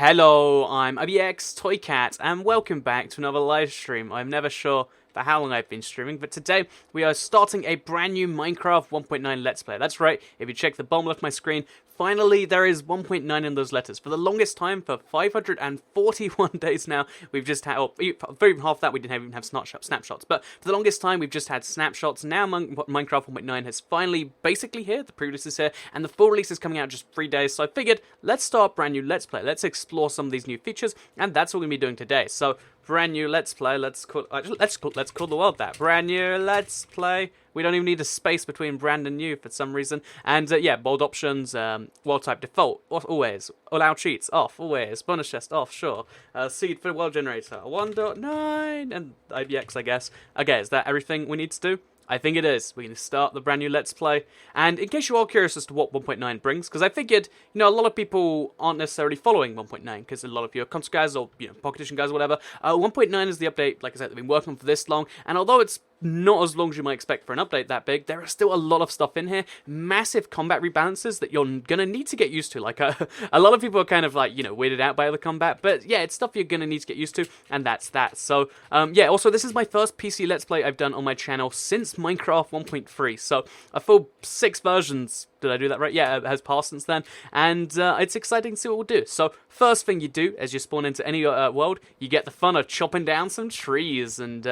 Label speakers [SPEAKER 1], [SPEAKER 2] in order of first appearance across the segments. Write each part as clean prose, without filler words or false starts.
[SPEAKER 1] Hello, I'm IBX Toycat, and welcome back to another live stream. I'm never sure for how long I've been streaming, but today we are starting a brand new Minecraft 1.9 Let's Play. That's right, if you check the bottom left of my screen, finally there is 1.9 in those letters. For the longest time, for 541 days now, we've just had, for even half that we didn't even have snapshots, but for the longest time we've just had snapshots. Now Minecraft 1.9 has finally basically here, the pre-release is here, and the full release is coming out in just 3 days, so I figured, let's start a brand new Let's Play. Let's explore some of these new features, and that's what we're going to be doing today. So, brand new Let's Play. Let's call the world that. Brand new Let's Play. We don't even need a space between brand and new for some reason. And yeah, bold options, world type default, off always. Allow cheats, off always. Bonus chest, off, sure. Seed for world generator, 1.9. And IBX, I guess. Okay, is that everything we need to do? I think it is. We're going to start the brand new Let's Play. And in case you're all curious as to what 1.9 brings, because I figured, a lot of people aren't necessarily following 1.9, because a lot of you are console guys or, Pocket Edition guys or whatever. 1.9 is the update, like I said, they've been working on for this long, and although it's not as long as you might expect for an update that big, there is still a lot of stuff in here. Massive combat rebalances that you're going to need to get used to. Like, a lot of people are kind of like, weirded out by the combat, but yeah, it's stuff you're going to need to get used to, and that's that. So, yeah, also, this is my first PC Let's Play I've done on my channel since Minecraft 1.3, so a full 6 versions, did I do that right? Yeah, it has passed since then, and it's exciting to see what we'll do. So, first thing you do, as you spawn into any world, you get the fun of chopping down some trees, and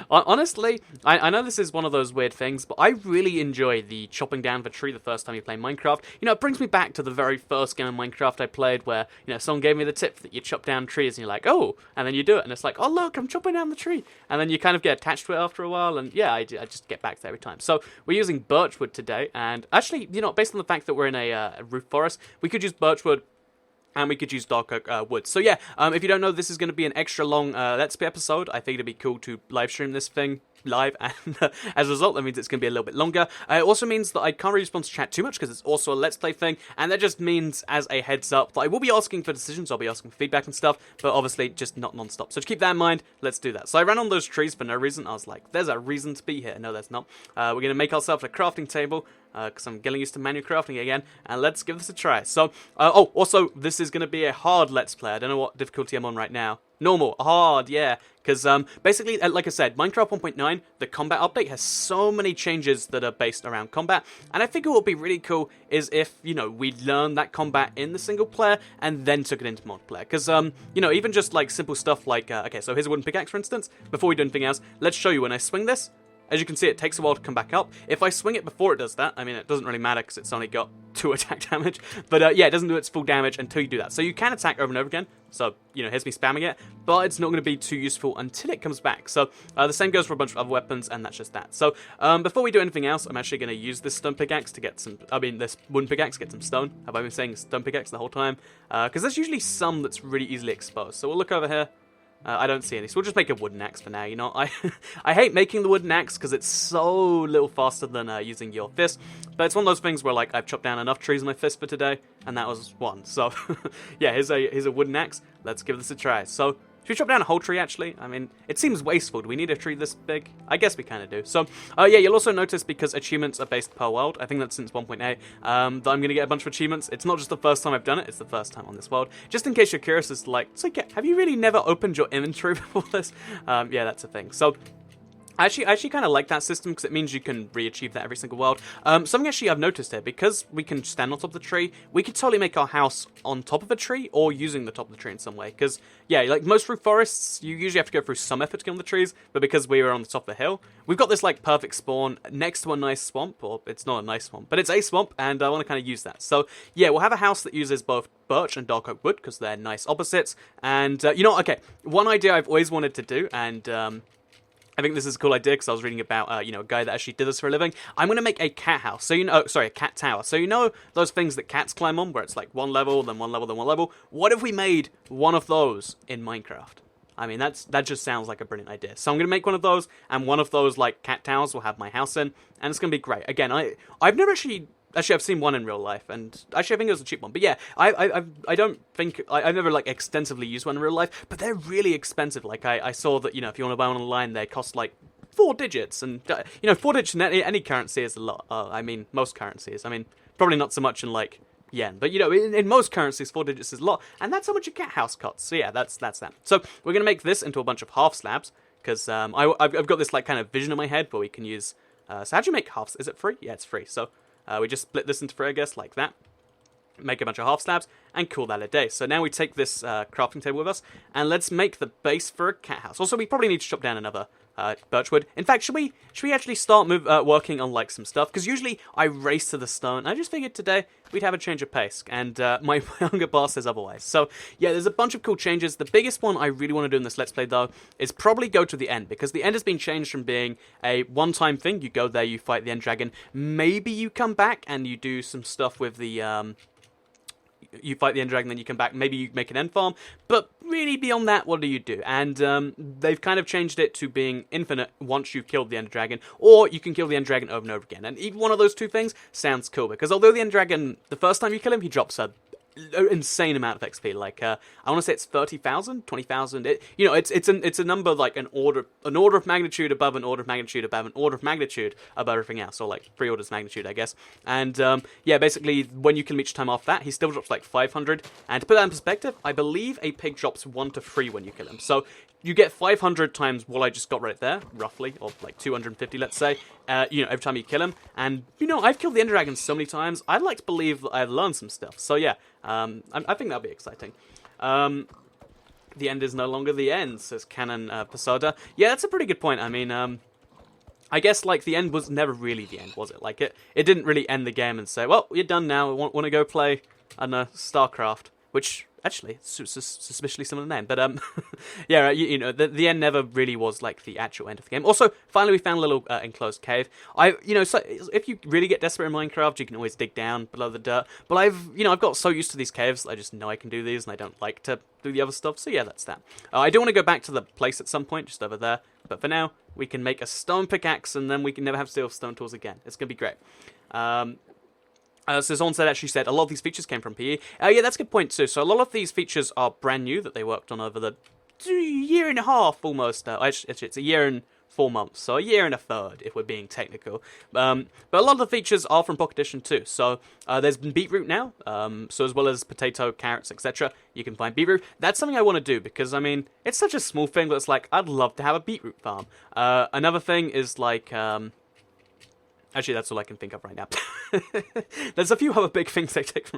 [SPEAKER 1] honestly, I know this is one of those weird things, but I really enjoy the chopping down of a tree the first time you play Minecraft. It brings me back to the very first game of Minecraft I played where, someone gave me the tip that you chop down trees and you're like, oh, and then you do it and it's like, oh look, I'm chopping down the tree. And then you kind of get attached to it after a while, and yeah, I just get back to it every time. So we're using birchwood today, and actually, based on the fact that we're in a roof forest, we could use birchwood, and we could use dark oak wood. So yeah, if you don't know, this is going to be an extra long Let's Play episode. I think it'd be cool to live stream this thing live, and as a result, that means it's going to be a little bit longer. It also means that I can't really respond to chat too much, because it's also a Let's Play thing, and that just means, as a heads up, that I will be asking for decisions, I'll be asking for feedback and stuff, but obviously just not non-stop. So to keep that in mind, let's do that. So I ran on those trees for no reason. I was like, there's a reason to be here. No, there's not. We're going to make ourselves a crafting table, because I'm getting used to manual crafting again, and let's give this a try. So, also, this is going to be a hard Let's Play. I don't know what difficulty I'm on right now. Normal, hard, yeah, because basically, like I said, Minecraft 1.9, the combat update has so many changes that are based around combat, and I think what would be really cool is if, we learned that combat in the single player and then took it into multiplayer, because, even just like simple stuff like, okay, so here's a wooden pickaxe, for instance. Before we do anything else, let's show you when I swing this. As you can see, it takes a while to come back up. If I swing it before it does that, I mean, it doesn't really matter because it's only got 2 attack damage. But yeah, it doesn't do its full damage until you do that. So you can attack over and over again. So, here's me spamming it. But it's not going to be too useful until it comes back. So the same goes for a bunch of other weapons, and that's just that. So before we do anything else, I'm actually going to use this stone pickaxe to get some... this wooden pickaxe to get some stone. Have I been saying stone pickaxe the whole time? Because there's usually some that's really easily exposed. So we'll look over here. I don't see any, so we'll just make a wooden axe for now, I hate making the wooden axe because it's so little faster than using your fist, but it's one of those things where, like, I've chopped down enough trees in my fist for today, and that was one, so, yeah, here's a wooden axe. Let's give this a try. So, should we chop down a whole tree, actually? I mean, it seems wasteful. Do we need a tree this big? I guess we kind of do. So, yeah, you'll also notice, because achievements are based per world, I think that's since 1.8, that I'm going to get a bunch of achievements. It's not just the first time I've done it, it's the first time on this world. Just in case you're curious, it's like, have you really never opened your inventory before this? Yeah, that's a thing. So, I actually kind of like that system because it means you can re-achieve that every single world. Something actually I've noticed here, because we can stand on top of the tree, we could totally make our house on top of a tree or using the top of the tree in some way. Because, yeah, like most roof forests, you usually have to go through some effort to get on the trees, but because we were on the top of the hill, we've got this, like, perfect spawn next to a nice swamp, or it's not a nice swamp, but it's a swamp, and I want to kind of use that. So, yeah, we'll have a house that uses both birch and dark oak wood, because they're nice opposites, and, okay, one idea I've always wanted to do, and, I think this is a cool idea because I was reading about, a guy that actually did this for a living. I'm going to make a cat house. So, a cat tower. So, those things that cats climb on where it's like one level, then one level, then one level? What if we made one of those in Minecraft? I mean, that just sounds like a brilliant idea. So I'm going to make one of those, and one of those, like, cat towers will have my house in, and it's going to be great. Again, I've never actually... Actually, I've seen one in real life, and actually I think it was a cheap one. But yeah, I don't think... I've never, like, extensively used one in real life, but they're really expensive. Like, I saw that, if you want to buy one online, they cost, like, 4 digits. And, 4 digits in any currency is a lot. I mean, most currencies. I mean, probably not so much in, like, yen. But, you know, in most currencies, 4 digits is a lot, and that's how much a cat house costs. So, yeah, that's that. So, we're going to make this into a bunch of half slabs, because I've got this, like, kind of vision in my head where we can use... so, how do you make halves? Is it free? Yeah, it's free. So, we just split this into 3, I guess, like that. Make a bunch of half slabs, and call that a day. So now we take this crafting table with us, and let's make the base for a cat house. Also, we probably need to chop down another birchwood. In fact, should we actually start working on like some stuff? Because usually I race to the stone. I just figured today we'd have a change of pace, and my younger boss says otherwise. So yeah, there's a bunch of cool changes. The biggest one I really want to do in this Let's Play though is probably go to the end, because the end has been changed from being a one-time thing. You go there, you fight the end dragon. Maybe you come back and you do some stuff with the you fight the end dragon, then you come back, maybe you make an end farm, but really beyond that, what do you do? And they've kind of changed it to being infinite once you've killed the end dragon, or you can kill the end dragon over and over again, and either one of those two things sounds cool, because although the end dragon, the first time you kill him, he drops a insane amount of XP. Like I want to say it's 30,000, 20,000. You know, it's a number like an order of magnitude above an order of magnitude above an order of magnitude above everything else, or like 3 orders of magnitude, I guess. And yeah, basically when you kill him each time after that, he still drops like 500. And to put that in perspective, I believe a pig drops 1 to 3 when you kill him. So you get 500 times what I just got right there, roughly, or like 250, let's say, you know, every time you kill him. And, you know, I've killed the Ender Dragon so many times, I'd like to believe that I've learned some stuff. So, yeah, I think that'll be exciting. The end is no longer the end, says Canon Posada. Yeah, that's a pretty good point. I mean, I guess, like, the end was never really the end, was it? Like, it didn't really end the game and say, well, you're done now, want to go play, I don't know, StarCraft, which... Actually, it's suspiciously similar name, but yeah, you know, the end never really was like the actual end of the game. Also, finally, we found a little enclosed cave. You know, so if you really get desperate in Minecraft, you can always dig down below the dirt. But I've got so used to these caves, I just know I can do these, and I don't like to do the other stuff. So yeah, that's that. I do want to go back to the place at some point, just over there. But for now, we can make a stone pickaxe, and then we can never have to deal with stone tools again. It's gonna be great. So someone actually said a lot of these features came from PE. Yeah, that's a good point too. So a lot of these features are brand new that they worked on over the year and a half almost. Actually, it's a year and 4 months, so a year and a third if we're being technical. But a lot of the features are from Pocket Edition too. So there's been beetroot now. So as well as potato, carrots, etc. You can find beetroot. That's something I want to do because I mean it's such a small thing that it's like I'd love to have a beetroot farm. Another thing is like. Actually, that's all I can think of right now. There's a few other big things they take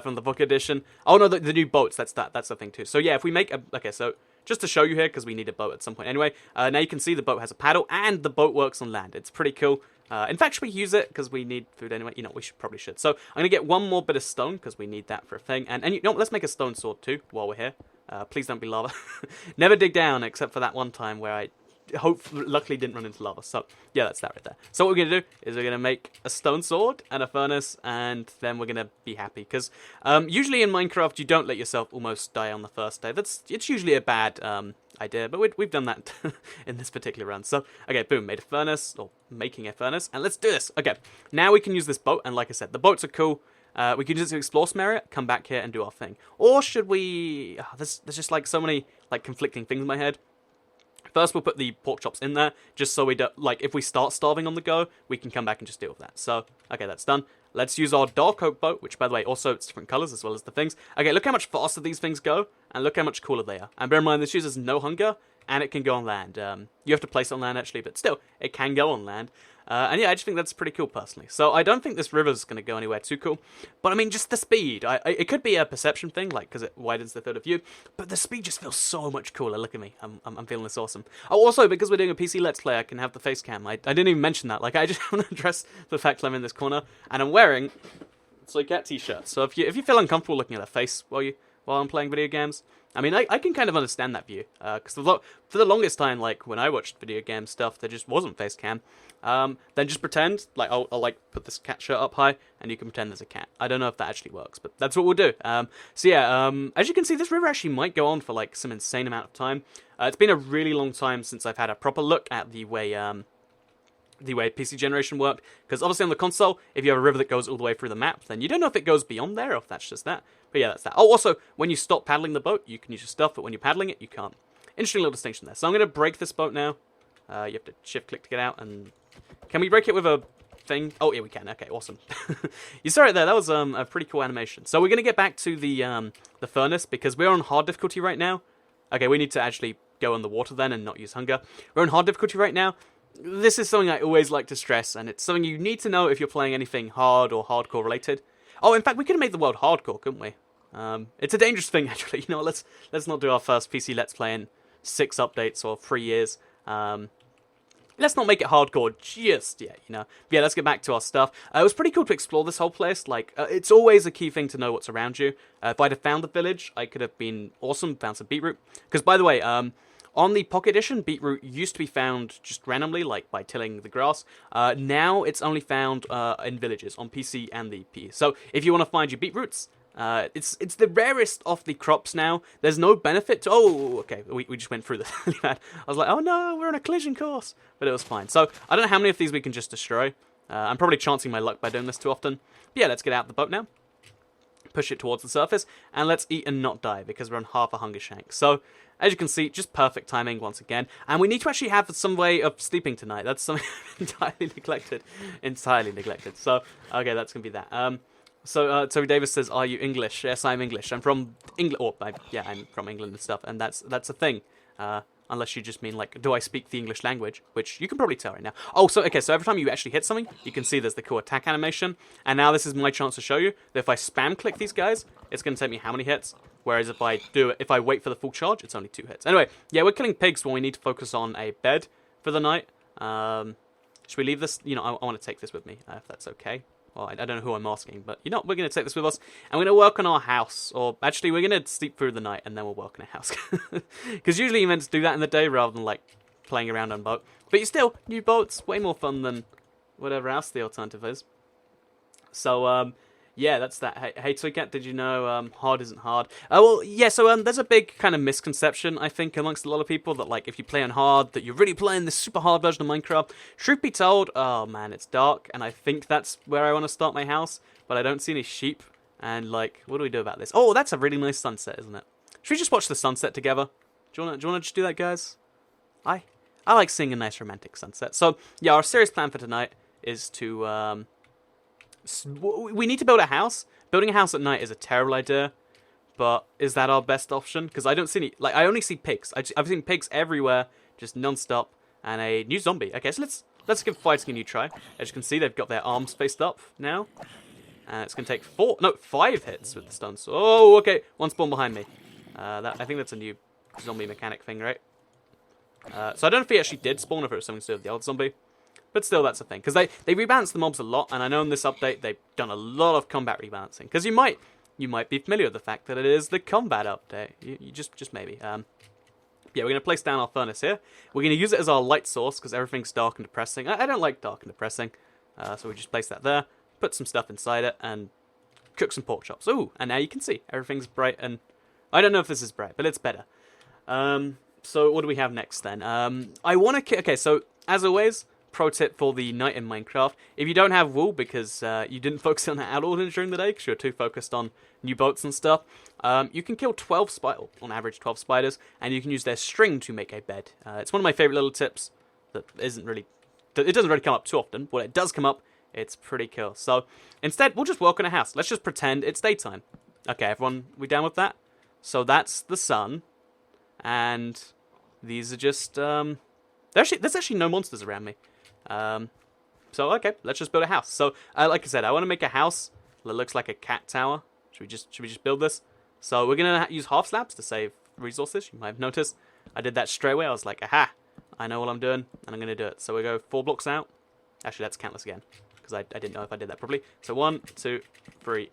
[SPEAKER 1] from the book edition. Oh no, the new boats. That's the thing too. So yeah, if we make a okay, so just to show you here because we need a boat at some point anyway. Now you can see the boat has a paddle and the boat works on land. It's pretty cool. In fact, should we use it because we need food anyway? You know, we probably should. So I'm gonna get one more bit of stone because we need that for a thing. And you know, let's make a stone sword too while we're here. Please don't be lava. Never dig down except for that one time where I. Luckily didn't run into lava, so yeah, that's that right there. So what we're gonna do is we're gonna make a stone sword and a furnace, and then we're gonna be happy because usually in Minecraft you don't let yourself almost die on the first day. It's usually a bad idea, but we've done that in this particular run. So okay, boom, made a furnace or making a furnace, and let's do this. Okay, now we can use this boat, and like I said, the boats are cool. We can just explore some area, come back here, and do our thing. Or should we? There's just like so many like conflicting things in my head. First, we'll put the pork chops in there, just so we don't, like, if we start starving on the go, we can come back and just deal with that. So, okay, that's done. Let's use our dark oak boat, which, by the way, also it's different colors as well as the things. Okay, look how much faster these things go, and look how much cooler they are. And bear in mind, this uses no hunger, and it can go on land. You have to place it on land, actually, but still, it can go on land. And yeah, I just think that's pretty cool, personally. So I don't think this river's going to go anywhere too cool. But I mean, just the speed. It could be a perception thing, like, because it widens the field of view. But the speed just feels so much cooler. Look at me. I'm feeling this awesome. Oh, also, because we're doing a PC Let's Play, I can have the face cam. I didn't even mention that. Like, I just want to address the fact that I'm in this corner. And I'm wearing Soy Cat t-shirt. So if you feel uncomfortable looking at a face while I'm playing video games, I mean, I can kind of understand that view, because for the longest time, like, when I watched video game stuff, there just wasn't face cam. Then just pretend, like, I'll like, put this cat shirt up high, and you can pretend there's a cat. I don't know if that actually works, but that's what we'll do. So yeah, as you can see, this river actually might go on for, like, some insane amount of time. It's been a really long time since I've had a proper look at the way PC generation worked, because obviously on the console, if you have a river that goes all the way through the map, then you don't know if it goes beyond there, or if that's just that. But yeah, that's that. Oh, also, when you stop paddling the boat, you can use your stuff, but when you're paddling it, you can't. Interesting little distinction there. So I'm going to break this boat now. You have to shift-click to get out, and... Can we break it with a thing. Oh, yeah, we can. Okay, awesome. You saw it there. That was a pretty cool animation. So we're going to get back to the furnace because we're on hard difficulty right now. Okay, we need to actually go on the water then and not use hunger. We're on hard difficulty right now. This is something I always like to stress, and it's something you need to know if you're playing anything hard or hardcore related. Oh, in fact, we could have made the world hardcore, couldn't we? It's a dangerous thing, actually. You know, let's not do our first PC Let's Play in 6 updates or 3 years. Let's not make it hardcore just yet, you know. But yeah, let's get back to our stuff. It was pretty cool to explore this whole place. Like, it's always a key thing to know what's around you. If I'd have found the village, I could have been awesome, found some beetroot. Because, by the way, on the Pocket Edition, beetroot used to be found just randomly, like by tilling the grass. Now it's only found in villages, on PC and the P. So if you want to find your beetroots, it's the rarest of the crops now. There's no benefit to... Oh, okay, we just went through this really bad. I was like, oh no, we're on a collision course. But it was fine. So I don't know how many of these we can just destroy. I'm probably chancing my luck by doing this too often. But yeah, let's get out the boat now. Push it towards the surface, and let's eat and not die, because we're on half a hunger shank. So, as you can see, just perfect timing once again. And we need to actually have some way of sleeping tonight. That's something entirely neglected. Entirely neglected. So, okay, that's going to be that. So Toby Davis says, are you English? Yes, I'm English. I'm from England. Yeah, I'm from England and stuff, and that's a thing. Unless you just mean, like, do I speak the English language? Which you can probably tell right now. Oh, so every time you actually hit something, you can see there's the cool attack animation. And now this is my chance to show you that if I spam click these guys, it's going to take me how many hits? Whereas if I wait for the full charge, it's only 2 hits. Anyway, yeah, we're killing pigs when we need to focus on a bed for the night. Should we leave this? You know, I want to take this with me, if that's okay. Well, I don't know who I'm asking, but you know, we're going to take this with us, and we're going to work on our house, or actually, we're going to sleep through the night, and then we'll work on a house. Because usually you're meant to do that in the day, rather than, like, playing around on a boat. But still, new boats, way more fun than whatever else the alternative is. So, yeah, that's that. Hey Toycat, did you know hard isn't hard? Well, yeah, so there's a big kind of misconception, I think, amongst a lot of people, that, like, if you play on hard, that you're really playing this super hard version of Minecraft. Truth be told, oh man, it's dark, and I think that's where I want to start my house, but I don't see any sheep, and, like, what do we do about this? Oh, that's a really nice sunset, isn't it? Should we just watch the sunset together? Do you want to just do that, guys? I like seeing a nice romantic sunset. So, yeah, our serious plan for tonight is to, we need to build a house. Building a house at night is a terrible idea, but is that our best option? Because I don't see any, like, I only see pigs. I've seen pigs everywhere, just non-stop, and a new zombie. Okay, so let's give fighting a new try. As you can see, they've got their arms faced up now, and it's going to take 5 hits with the stuns. Oh, okay, one spawn behind me. I think that's a new zombie mechanic thing, right? So I don't know if he actually did spawn, or if it was something to do with the old zombie. But still, that's the thing. Because they rebalance the mobs a lot, and I know in this update they've done a lot of combat rebalancing. Because you might be familiar with the fact that it is the combat update. You just maybe. Yeah, we're going to place down our furnace here. We're going to use it as our light source, because everything's dark and depressing. I don't like dark and depressing. So we just place that there, put some stuff inside it, and cook some pork chops. Ooh, and now you can see. Everything's bright, and I don't know if this is bright, but it's better. So what do we have next, then? I want to... Okay, so, as always... Pro tip for the night in Minecraft: if you don't have wool because you didn't focus on outlaws during the day because you're too focused on new boats and stuff, you can kill 12 on average 12 spiders, and you can use their string to make a bed. It's one of my favorite little tips that doesn't really come up too often. When it does come up, it's pretty cool. So instead, we'll just work on a house. Let's just pretend it's daytime. Okay, everyone, we down with that? So that's the sun, and these are just there's actually no monsters around me. So okay, let's just build a house. So, like I said, I want to make a house that looks like a cat tower. Should we just build this? So we're gonna use half slabs to save resources. You might have noticed I did that straight away. I was like, aha, I know what I'm doing, and I'm gonna do it. So we go 4 blocks out. Actually, that's countless again because I didn't know if I did that properly. So 1, 2, 3,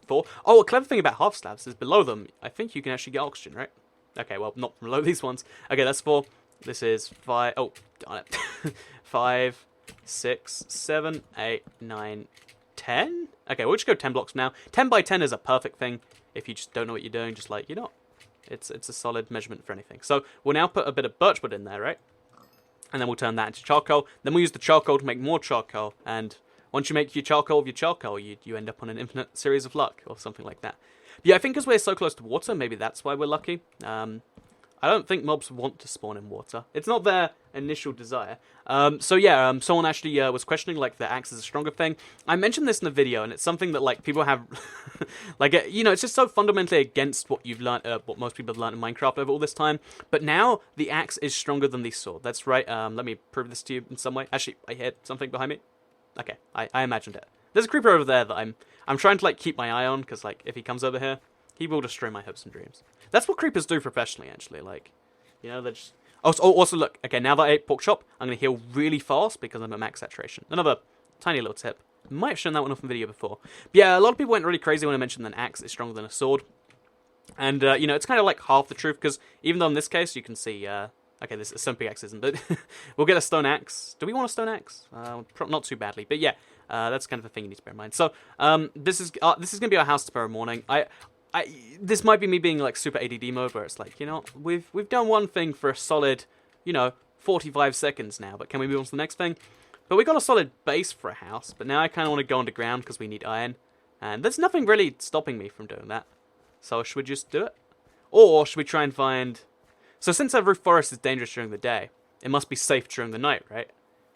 [SPEAKER 1] 4. Oh, a clever thing about half slabs is below them, I think you can actually get oxygen, right? Okay, well, not below these ones. Okay, that's 4. This is 5. Oh, darn it. 5, 6, 7, 8, 9, 10. Okay, we'll just go 10 blocks now. 10 by 10 is a perfect thing if you just don't know what you're doing. Just like, you know, it's a solid measurement for anything. So we'll now put a bit of birchwood in there, right? And then we'll turn that into charcoal. Then we'll use the charcoal to make more charcoal. And once you make your charcoal with your charcoal, you end up on an infinite series of luck or something like that. But yeah, I think because we're so close to water, maybe that's why we're lucky. I don't think mobs want to spawn in water. It's not their initial desire. So yeah, someone actually was questioning like the axe is a stronger thing. I mentioned this in the video, and it's something that like people have, like you know, it's just so fundamentally against what you've learned, what most people have learned in Minecraft over all this time. But now the axe is stronger than the sword. That's right. Let me prove this to you in some way. Actually, I heard something behind me. Okay, I imagined it. There's a creeper over there that I'm trying to like keep my eye on, because like if he comes over here, he will destroy my hopes and dreams. That's what creepers do professionally, actually. Like, you know, they're just... Also, look. Okay, now that I ate pork chop, I'm going to heal really fast because I'm at max saturation. Another tiny little tip. Might have shown that one off in video before. But yeah, a lot of people went really crazy when I mentioned that an axe is stronger than a sword. And, you know, it's kind of like half the truth, because even though in this case you can see... okay, this is some pickaxe isn't, but we'll get a stone axe. Do we want a stone axe? Not too badly, but yeah, that's kind of the thing you need to bear in mind. So, this is going to be our house tomorrow morning. This might be me being like super ADD mode, where it's like, you know, we've done one thing for a solid, you know, 45 seconds now, but can we move on to the next thing? But we got a solid base for a house, but now I kind of want to go underground because we need iron, and there's nothing really stopping me from doing that. So should we just do it, or should we try and find? So since a roof forest is dangerous during the day, it must be safe during the night, right?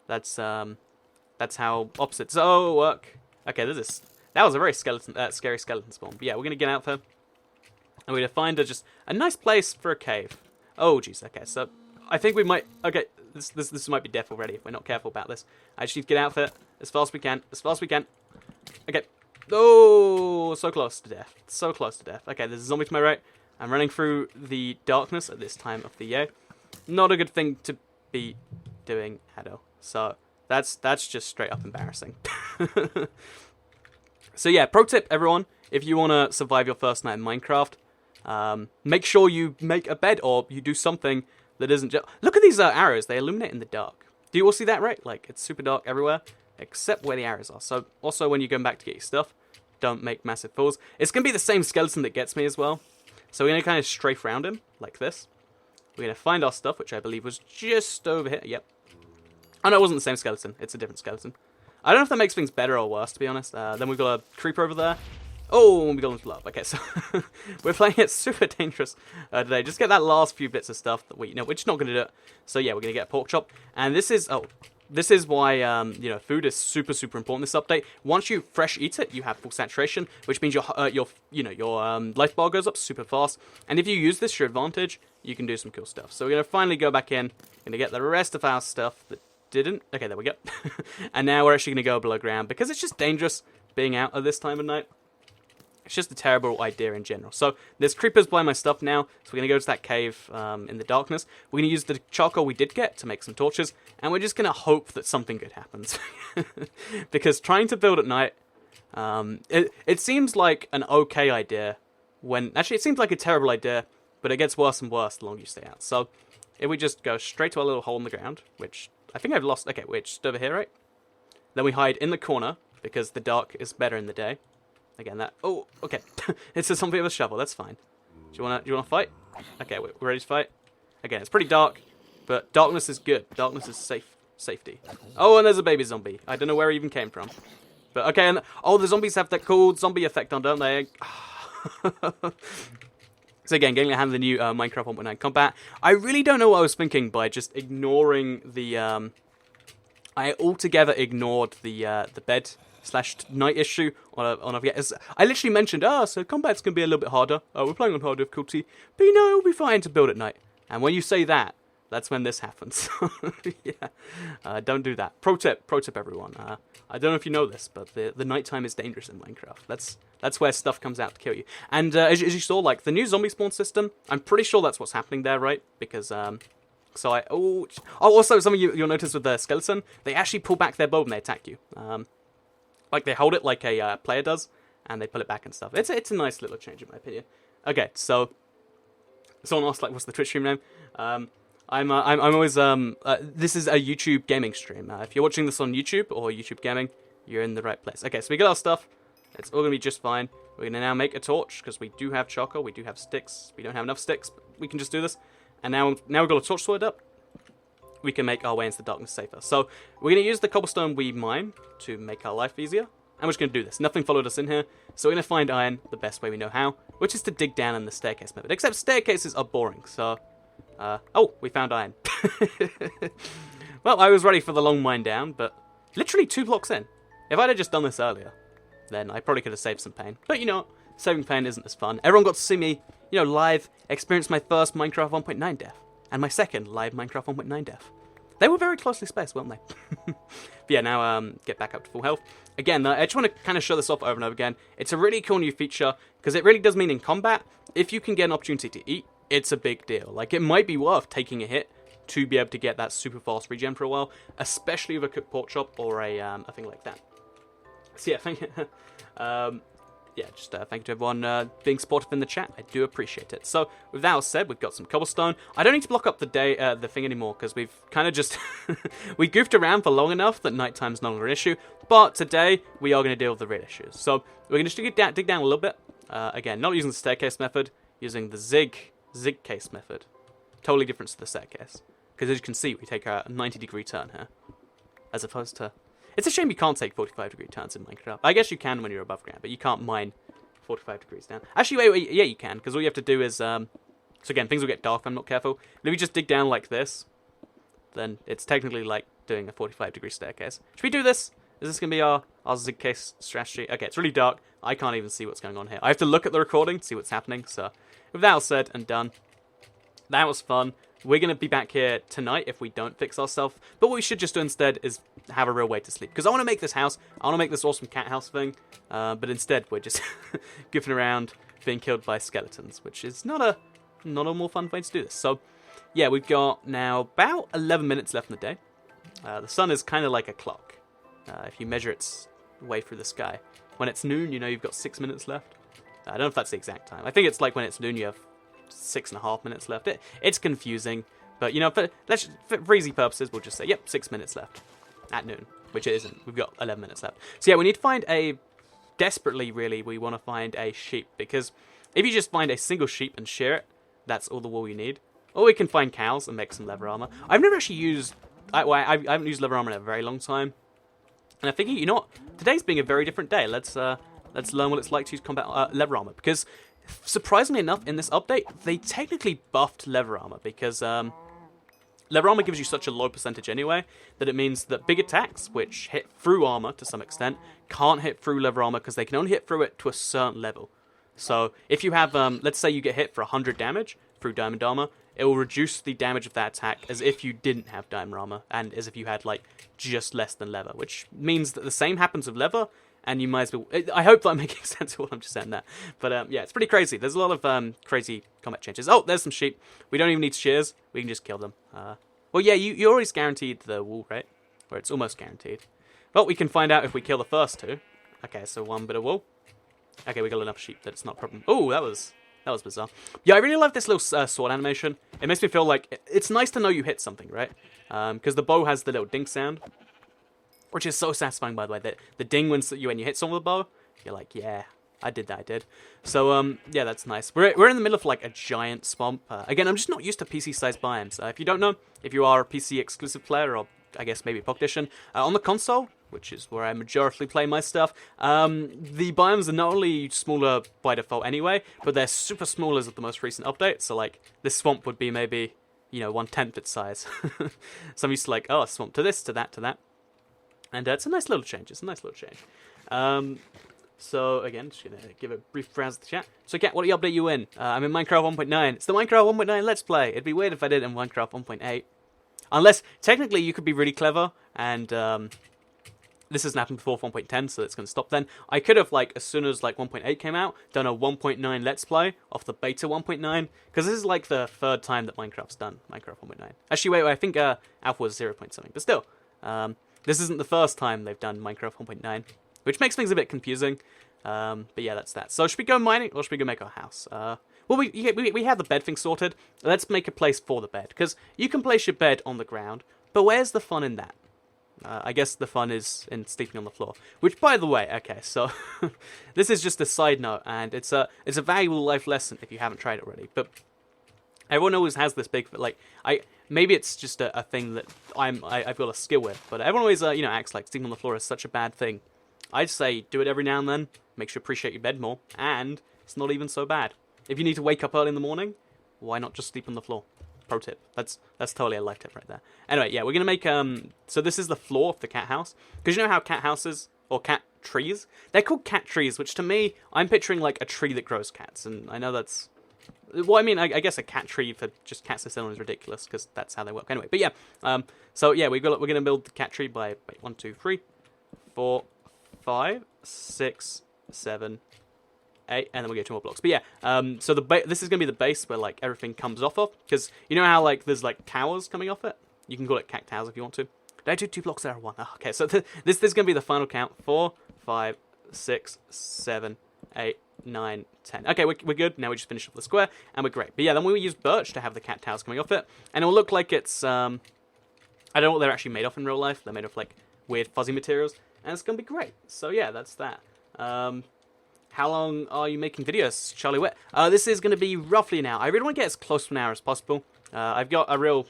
[SPEAKER 1] That's how opposites work. Okay, that was a very scary skeleton spawn. But yeah, we're gonna get out there, and we're gonna find just a nice place for a cave. Oh jeez. Okay, so I think we might. Okay, this might be death already if we're not careful about this. I just need to get out there as fast as we can. As fast as we can. Okay. Oh, so close to death. So close to death. Okay, there's a zombie to my right. I'm running through the darkness at this time of the year. Not a good thing to be doing at all. So that's just straight up embarrassing. So yeah, pro tip everyone, if you want to survive your first night in Minecraft, make sure you make a bed or you do something that isn't just... Look at these arrows, they illuminate in the dark. Do you all see that, right? Like, it's super dark everywhere, except where the arrows are. So also when you're going back to get your stuff, don't make massive fools. It's going to be the same skeleton that gets me as well. So we're going to kind of strafe around him, like this. We're going to find our stuff, which I believe was just over here. Yep. Oh no, it wasn't the same skeleton. It's a different skeleton. I don't know if that makes things better or worse, to be honest. Then we've got a creeper over there. Oh, we got into love. Okay, so we're playing it super dangerous today. Just get that last few bits of stuff that we're just not going to do it. So yeah, we're going to get a pork chop. And this is why, you know, food is super, super important in this update. Once you fresh eat it, you have full saturation, which means your life bar goes up super fast. And if you use this to your advantage, you can do some cool stuff. So we're going to finally go back in, going to get the rest of our stuff that didn't. Okay, there we go. And now we're actually going to go below ground because it's just dangerous being out at this time of night. It's just a terrible idea in general. So there's creepers by my stuff now. So we're going to go to that cave in the darkness. We're going to use the charcoal we did get to make some torches. And we're just going to hope that something good happens. Because trying to build at night, it seems like an okay idea. Actually, it seems like a terrible idea. But it gets worse and worse the longer you stay out. So if we just go straight to our little hole in the ground, which I think I've lost. Okay, wait, just over here, right? Then we hide in the corner because the dark is better in the day. Again, that... Oh, okay. It's a zombie with a shovel. That's fine. Do you wanna fight? Okay, we're ready to fight. Again, it's pretty dark, but darkness is good. Darkness is safety. Oh, and there's a baby zombie. I don't know where he even came from. But, okay, and... Oh, the zombies have that cool zombie effect on, don't they? So again, getting a hand of the new Minecraft 1.9 combat. I really don't know what I was thinking by just ignoring the... I altogether ignored the bed / night issue on I literally mentioned, so combat's going to be a little bit harder. We're playing on hard difficulty, but you know, it'll be fine to build at night. And when you say that, that's when this happens. Yeah, don't do that. Pro tip everyone. I don't know if you know this, but the nighttime is dangerous in Minecraft. That's where stuff comes out to kill you. And as you saw, like the new zombie spawn system, I'm pretty sure that's what's happening there, right? Because also some of you'll notice with the skeleton, they actually pull back their bow when they attack you. Like they hold it like a player does, and they pull it back and stuff. It's a nice little change in my opinion. Okay, so someone asked like, what's the Twitch stream name? I'm always this is a YouTube gaming stream. If you're watching this on YouTube or YouTube gaming, you're in the right place. Okay, so we got our stuff. It's all gonna be just fine. We're gonna now make a torch because we do have charcoal, we do have sticks. We don't have enough sticks, but we can just do this. And now we've got a torch sorted up. We can make our way into the darkness safer. So we're going to use the cobblestone we mine to make our life easier. And we're just going to do this. Nothing followed us in here. So we're going to find iron the best way we know how, which is to dig down in the staircase method. Except staircases are boring. So Oh, we found iron. Well, I was ready for the long mine down, but literally 2 blocks in. If I'd have just done this earlier, then I probably could have saved some pain. But you know what? Saving pain isn't as fun. Everyone got to see me, you know, live, experience my first Minecraft 1.9 death, and my second live Minecraft 1.9 death. They were very closely spaced, weren't they? But yeah, now get back up to full health. Again, I just want to kind of show this off over and over again. It's a really cool new feature, because it really does mean in combat, if you can get an opportunity to eat, it's a big deal. Like, it might be worth taking a hit to be able to get that super fast regen for a while, especially with a cooked pork chop or a thing like that. So yeah, thank you. Thank you to everyone being supportive in the chat. I do appreciate it. So, with that said, we've got some cobblestone. I don't need to block up the thing anymore, because we've kind of just... we goofed around for long enough that nighttime's no longer an issue. But today, we are going to deal with the real issues. So, we're going to just dig down a little bit. Again, not using the staircase method, using the zig case method. Totally different to the staircase. Because as you can see, we take a 90-degree turn here. As opposed to... It's a shame you can't take 45-degree turns in Minecraft. I guess you can when you're above ground, but you can't mine 45 degrees down. Actually, wait, yeah, you can, because all you have to do is... So again, things will get dark if I'm not careful. And if you just dig down like this, then it's technically like doing a 45-degree staircase. Should we do this? Is this going to be our zig case strategy? Okay, it's really dark. I can't even see what's going on here. I have to look at the recording to see what's happening. So, with that all said and done, that was fun. We're going to be back here tonight if we don't fix ourselves. But what we should just do instead is have a real way to sleep. Because I want to make this house. I want to make this awesome cat house thing. But instead, we're just goofing around being killed by skeletons. Which is not a more fun way to do this. So, yeah, we've got now about 11 minutes left in the day. The sun is kind of like a clock. If you measure its way through the sky. When it's noon, you know you've got 6 minutes left. I don't know if that's the exact time. I think it's like when it's noon, you have 6.5 minutes left. It's confusing, but you know, for easy purposes, we'll just say, yep, 6 minutes left at noon, which it isn't. We've got 11 minutes left. So yeah, we need to find desperately, really, we want to find a sheep, because if you just find a single sheep and shear it, that's all the wool you need. Or we can find cows and make some leather armor. I've never actually used, I haven't used leather armor in a very long time, and I figure, you know what, today's being a very different day. Let's learn what it's like to use combat leather armor, because surprisingly enough, in this update, they technically buffed leather armor, because leather armor gives you such a low percentage anyway, that it means that big attacks, which hit through armor to some extent, can't hit through leather armor, because they can only hit through it to a certain level. So, if you have, let's say you get hit for 100 damage through diamond armor, it will reduce the damage of that attack as if you didn't have diamond armor, and as if you had, like, just less than leather, which means that the same happens with leather, and you might as well... I hope that I'm making sense of what I'm just saying there. But, yeah, it's pretty crazy. There's a lot of crazy combat changes. Oh, there's some sheep. We don't even need shears. We can just kill them. Well, yeah, you always guaranteed the wool, right? Or it's almost guaranteed. Well, we can find out if we kill the first two. Okay, so 1 bit of wool. Okay, we got enough sheep that it's not a problem. Oh, that was bizarre. Yeah, I really love this little sword animation. It makes me feel like... It's nice to know you hit something, right? Because the bow has the little ding sound. Which is so satisfying, by the way. The ding when you hit someone with a bow, you're like, yeah, I did that, I did. So, yeah, that's nice. We're in the middle of, like, a giant swamp. Again, I'm just not used to PC-sized biomes. If you don't know, if you are a PC-exclusive player, or I guess maybe Pocket Edition, on the console, which is where I majorly play my stuff, the biomes are not only smaller by default anyway, but they're super small as of the most recent update. So, like, this swamp would be maybe, you know, 1/10 its size. So I'm used to, like, oh, a swamp to this, to that, to that. And it's a nice little change. So, again, just going to give a brief browse of the chat. So, Kat, what update you in? I'm in Minecraft 1.9. It's the Minecraft 1.9 Let's Play. It'd be weird if I did it in Minecraft 1.8. Unless, technically, you could be really clever, and this hasn't happened before 1.10, so it's going to stop then. I could have, like, as soon as, like, 1.8 came out, done a 1.9 Let's Play off the beta 1.9, because this is, like, the third time that Minecraft's done Minecraft 1.9. Actually, wait, I think Alpha was 0. something, but still. This isn't the first time they've done Minecraft 1.9, which makes things a bit confusing. But yeah, that's that. So should we go mining, or should we go make our house? Well, we have the bed thing sorted. Let's make a place for the bed, because you can place your bed on the ground, but where's the fun in that? I guess the fun is in sleeping on the floor. Which, by the way, okay, so this is just a side note, and it's a valuable life lesson if you haven't tried it already. But everyone always has this big, like, maybe it's just a thing that I've got a skill with, but everyone always acts like sleeping on the floor is such a bad thing. I'd say do it every now and then. Makes you appreciate your bed more, and it's not even so bad. If you need to wake up early in the morning, why not just sleep on the floor? pro tip. That's totally a life tip right there. Anyway, yeah, we're gonna make so this is the floor of the cat house, because you know how cat houses or cat trees, they're called cat trees, which to me, I'm picturing like a tree that grows cats, and I know that's, well, I mean, I guess a cat tree for just cats to sit on is ridiculous, because that's how they work anyway. But yeah, so yeah, we're gonna build the cat tree by, wait, 1, 2, 3, 4, 5, 6, 7, 8, and then we go 2 more blocks. But yeah, so this is gonna be the base where like everything comes off of, because you know how like there's like towers coming off it. You can call it cat towers if you want to. Did I do 2 blocks there or 1? Oh, okay, so this is gonna be the final count. 4, 5, 6, 7, 8, 9, 10. Okay, we're good. Now we just finish off the square, and we're great. But yeah, then we use birch to have the cat towers coming off it, and it will look like it's I don't know what they're actually made of in real life. They're made of like weird fuzzy materials, and it's gonna be great. So yeah, that's that. How long are you making videos, Charlie Wet? This is gonna be roughly an hour. I really want to get as close to an hour as possible. I've got a real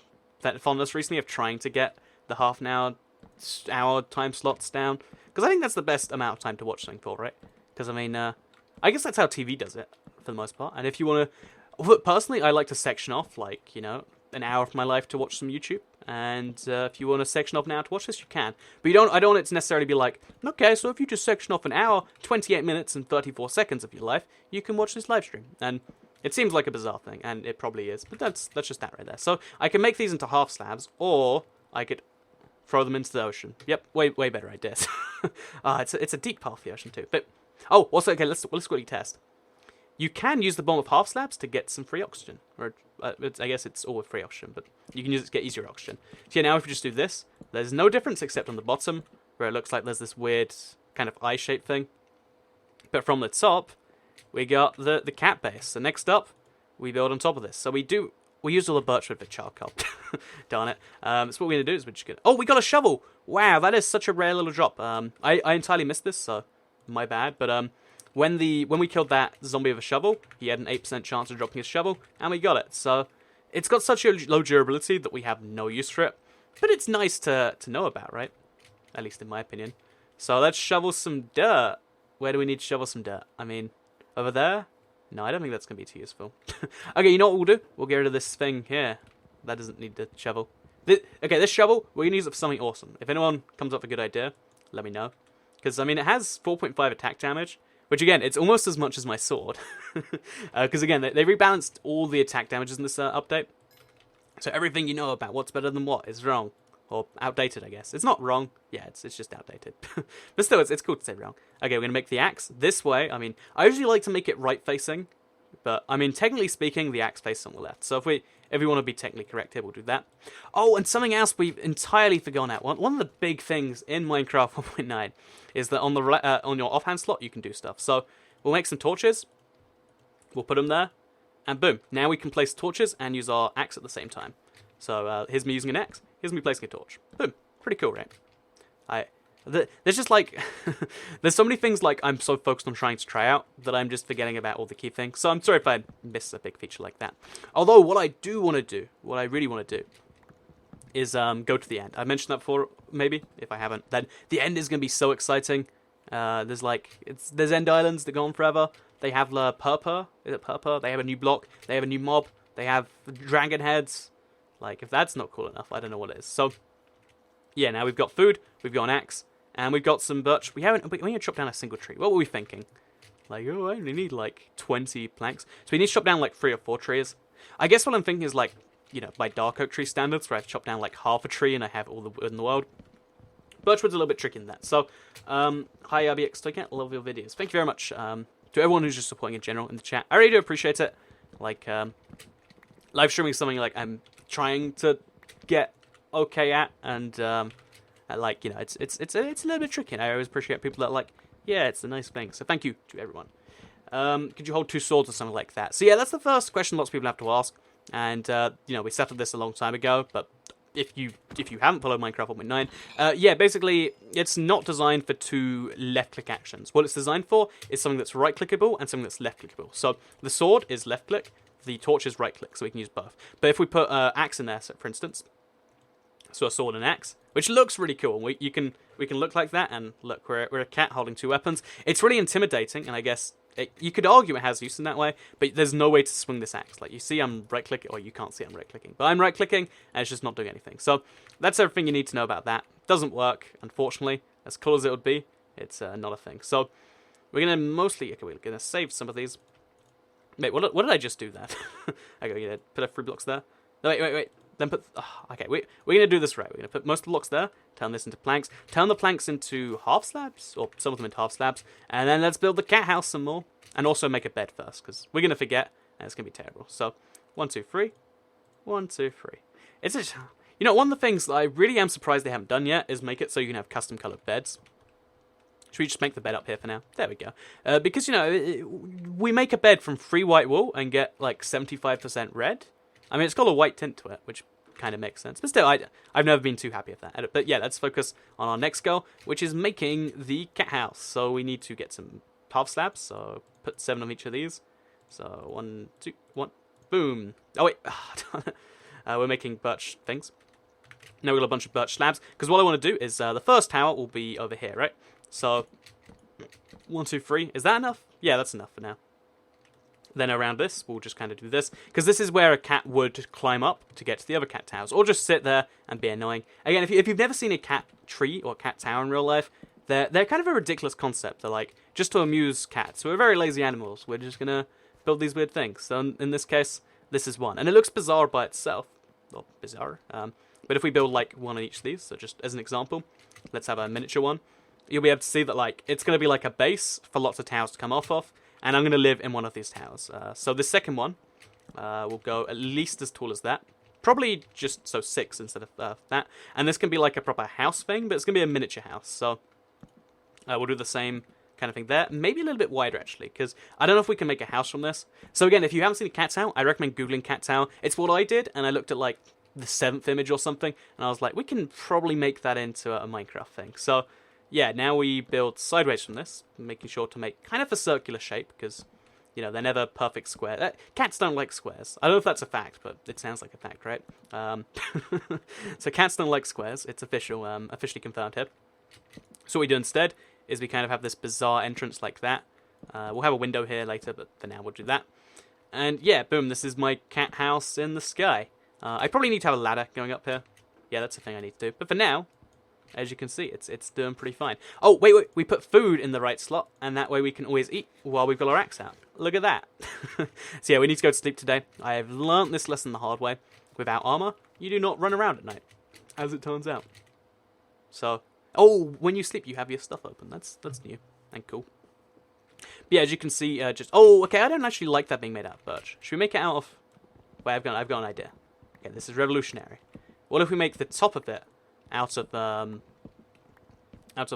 [SPEAKER 1] fondness recently of trying to get the half an hour time slots down, because I think that's the best amount of time to watch something for, right? Because I mean, I guess that's how TV does it for the most part. And if you want to, personally, I like to section off like, you know, an hour of my life to watch some YouTube. And if you want to section off an hour to watch this, you can. But I don't want it to necessarily be like, okay, so if you just section off an hour, 28 minutes and 34 seconds of your life, you can watch this live stream. And it seems like a bizarre thing, and it probably is. But that's just that right there. So I can make these into half slabs, or I could throw them into the ocean. Yep, way better ideas. It's a deep part of the ocean too. But also, okay, let's quickly test. You can use the bottom of half slabs to get some free oxygen, or I guess it's all with free oxygen, but you can use it to get easier oxygen. So yeah, now if we just do this, there's no difference except on the bottom, where it looks like there's this weird kind of eye-shaped thing. But from the top, we got the cat base. So next up, we build on top of this. So we use all the birchwood for charcoal. Darn it. So what we're going to do is we're just going to... Oh, we got a shovel! Wow, that is such a rare little drop. I entirely missed this, so my bad. But when we killed that zombie with a shovel, he had an 8% chance of dropping his shovel, and we got it. So it's got such a low durability that we have no use for it. But it's nice to know about, right? At least in my opinion. So let's shovel some dirt. Where do we need to shovel some dirt? I mean, over there? No, I don't think that's going to be too useful. Okay, you know what we'll do? We'll get rid of this thing here. That doesn't need the shovel. This shovel, we're going to use it for something awesome. If anyone comes up with a good idea, let me know. Because, I mean, it has 4.5 attack damage, which, again, it's almost as much as my sword. Because, again, they rebalanced all the attack damages in this update. So everything you know about what's better than what is wrong. Or outdated, I guess. It's not wrong. Yeah, it's just outdated. But still, it's cool to say wrong. Okay, we're going to make the axe this way. I mean, I usually like to make it right-facing. But, I mean, technically speaking, the axe faces on the left. So if we want to be technically correct here, we'll do that. Oh, and something else we've entirely forgotten out. One of the big things in Minecraft 1.9 is that on your offhand slot, you can do stuff. So we'll make some torches. We'll put them there. And boom. Now we can place torches and use our axe at the same time. So here's me using an axe. Here's me placing a torch. Boom. Pretty cool, right? There's just like... there's so many things like I'm so focused on trying to try out that I'm just forgetting about all the key things. So I'm sorry if I miss a big feature like that. Although what I do want to do, what I really want to do, is go to the end. I mentioned that before, maybe. If I haven't, then the end is going to be so exciting. There's end islands that go on forever. They have Purpur. Is it Purpur? They have a new block. They have a new mob. They have dragon heads. Like, if that's not cool enough, I don't know what it is. So, yeah, now we've got food, we've got an axe, and we've got some birch. We haven't chopped down a single tree. What were we thinking? Like, oh, I only need, like, 20 planks. So we need to chop down, like, 3 or 4 trees. I guess what I'm thinking is, like, you know, by dark oak tree standards, where I've chopped down, like, half a tree and I have all the wood in the world. Birchwood's a little bit tricky in that. So, hi, RBX Toycat, love your videos. Thank you very much to everyone who's just supporting in general in the chat. I really do appreciate it. Like, live streaming is something, like, I'm trying to get okay at, and like, you know, it's a little bit tricky, and I always appreciate people that are like, yeah, it's a nice thing. So thank you to everyone. Could you hold 2 swords or something like that? So yeah, that's the first question lots of people have to ask, and you know, we settled this a long time ago. But if you haven't followed Minecraft 1.9, yeah, basically it's not designed for 2 left-click actions. What it's designed for is something that's right-clickable and something that's left-clickable. So the sword is left-click. The torch is right-click, so we can use both. But if we put axe in there, so for instance, so a sword and axe, which looks really cool. We can look like that, and look, we're a cat holding 2 weapons. It's really intimidating, and I guess you could argue it has use in that way, but there's no way to swing this axe. Like, you see I'm right-clicking, or you can't see I'm right-clicking, but I'm right-clicking, and it's just not doing anything. So that's everything you need to know about that. Doesn't work, unfortunately. As cool as it would be, it's not a thing. So we're going to mostly... Okay, we're going to save some of these. Wait, what did I just do there? Okay, we're going to put 3 blocks there. No, wait. Then put... Oh, okay, we're going to do this right. We're going to put most of the blocks there, turn this into planks, turn the planks into half slabs, or some of them into half slabs, and then let's build the cat house some more, and also make a bed first, because we're going to forget, and it's going to be terrible. So, 1, 2, 3. 1, 2, 3. It's just... You know, one of the things that I really am surprised they haven't done yet is make it so you can have custom-colored beds. Should we just make the bed up here for now? There we go. Because, you know, we make a bed from 3 white wool and get, like, 75% red. I mean, it's got a white tint to it, which kind of makes sense. But still, I've never been too happy with that. But yeah, let's focus on our next goal, which is making the cat house. So we need to get some half slabs. So put 7 of each of these. So 1, 2, 1, boom. Oh wait, we're making birch things. Now we've got a bunch of birch slabs. Because what I want to do is the first tower will be over here, right? So 1, 2, 3. Is that enough? Yeah, that's enough for now. Then around this, we'll just kind of do this. Because this is where a cat would climb up to get to the other cat towers. Or just sit there and be annoying. Again, if you've never seen a cat tree or cat tower in real life, they're kind of a ridiculous concept. They're like, just to amuse cats. We're very lazy animals. We're just going to build these weird things. So in this case, this is one. And it looks bizarre by itself. Well, bizarre. But if we build like one of each of these, so just as an example, let's have a miniature one. You'll be able to see that like it's going to be like a base for lots of towers to come off of. And I'm going to live in one of these towers. So the second one will go at least as tall as that. Probably just, 6 instead of that. And this can be like a proper house thing, but it's going to be a miniature house. So we'll do the same kind of thing there. Maybe a little bit wider, actually, because I don't know if we can make a house from this. So again, if you haven't seen a cat tower, I recommend Googling cat tower. It's what I did, and I looked at like the 7th image or something, and I was like, we can probably make that into a Minecraft thing. So yeah, now we build sideways from this, making sure to make kind of a circular shape, because, you know, they're never perfect square. Cats don't like squares. I don't know if that's a fact, but it sounds like a fact, right? So cats don't like squares. It's official, officially confirmed here. So what we do instead is we kind of have this bizarre entrance like that. We'll have a window here later, but for now we'll do that. And yeah, boom, this is my cat house in the sky. I probably need to have a ladder going up here. Yeah, that's the thing I need to do. But for now, as you can see, it's doing pretty fine. Oh, wait, we put food in the right slot, and that way we can always eat while we've got our axe out. Look at that. So yeah, we need to go to sleep today. I have learnt this lesson the hard way. Without armor, you do not run around at night, as it turns out. So, oh, when you sleep, you have your stuff open. That's new and cool. But yeah, as you can see, oh, okay, I don't actually like that being made out of birch. Should we make it out of... Wait, I've got an idea. Okay, this is revolutionary. What if we make the top of it out of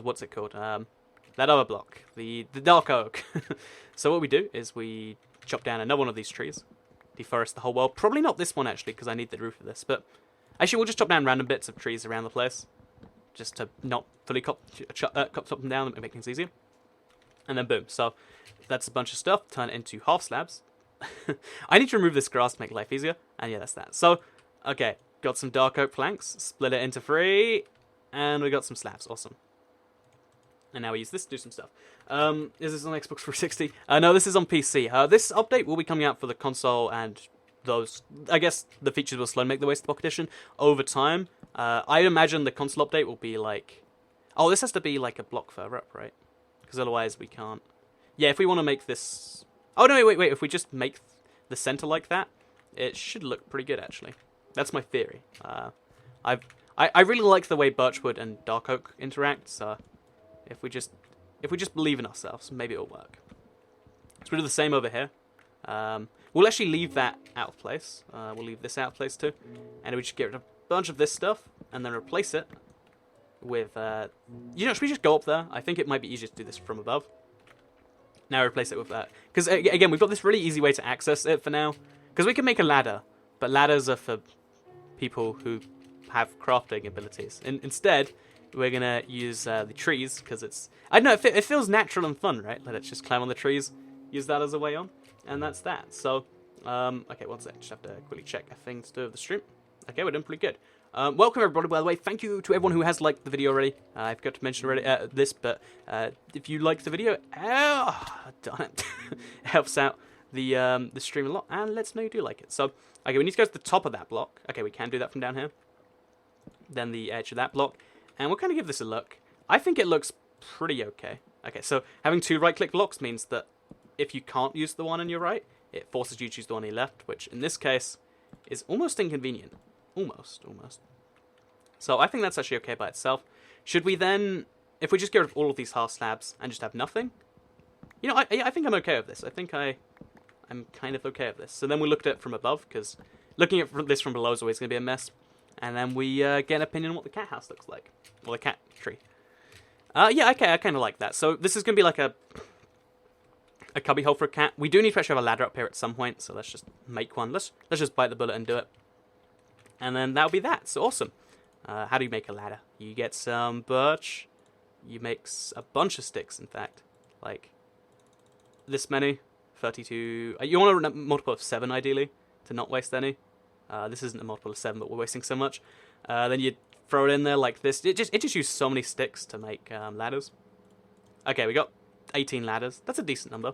[SPEAKER 1] what's it called? That other block, the dark oak. So what we do is we chop down another one of these trees, deforest the whole world. Probably not this one actually, because I need the roof of this. But actually, we'll just chop down random bits of trees around the place, just to not fully chop them down and make things easier. And then boom. So that's a bunch of stuff. Turn it into half slabs. I need to remove this grass to make life easier. And yeah, that's that. So okay. Got some dark oak planks, split it into 3, and we got some slabs. Awesome. And now we use this to do some stuff. Is this on Xbox 360? No, this is on PC. This update will be coming out for the console, and those, I guess, the features will slowly make their way to the Pocket Edition over time. I imagine the console update will be like... Oh, this has to be like a block further up, right? Because otherwise we can't... Yeah, if we want to make this... Oh, no, wait. If we just make the center like that, it should look pretty good, actually. That's my theory. I really like the way birchwood and dark oak interact. So if we just believe in ourselves, maybe it'll work. So we'll do the same over here. We'll actually leave that out of place. We'll leave this out of place too, and we just get rid of a bunch of this stuff and then replace it with. You know, should we just go up there? I think it might be easier to do this from above. Now replace it with that, because again we've got this really easy way to access it for now. Because we can make a ladder, but ladders are for people who have crafting abilities. Instead, we're going to use the trees, because it's... I don't know, it feels natural and fun, right? Let's just climb on the trees, use that as a way on, and that's that. So, okay, one sec, just have to quickly check a thing to do with the stream. Okay, we're doing pretty good. Welcome everybody, by the way. Thank you to everyone who has liked the video already. I forgot to mention already this, but if you liked the video, darn it, it helps out the stream a lot, and lets me know you do like it. So, okay, we need to go to the top of that block. Okay, we can do that from down here. Then the edge of that block, and we'll kind of give this a look. I think it looks pretty okay. Okay, so having 2 right-click blocks means that if you can't use the one on your right, it forces you to choose the one on your left, which in this case is almost inconvenient. Almost. So I think that's actually okay by itself. Should we then, if we just get rid of all of these half slabs and just have nothing? You know, I think I'm okay with this. I think I'm kind of okay with this. So then we looked at it from above, because looking at this from below is always going to be a mess. And then we get an opinion on what the cat house looks like. Or the cat tree. Yeah, okay, I kind of like that. So this is going to be like a cubby hole for a cat. We do need to actually have a ladder up here at some point, so let's just make one. Let's just bite the bullet and do it. And then that'll be that. So awesome. How do you make a ladder? You get some birch. You make a bunch of sticks, in fact. Like this many. 32. You want a multiple of 7, ideally, to not waste any. This isn't a multiple of 7, but we're wasting so much. Then you throw it in there like this. It just uses so many sticks to make ladders. Okay, we got 18 ladders. That's a decent number.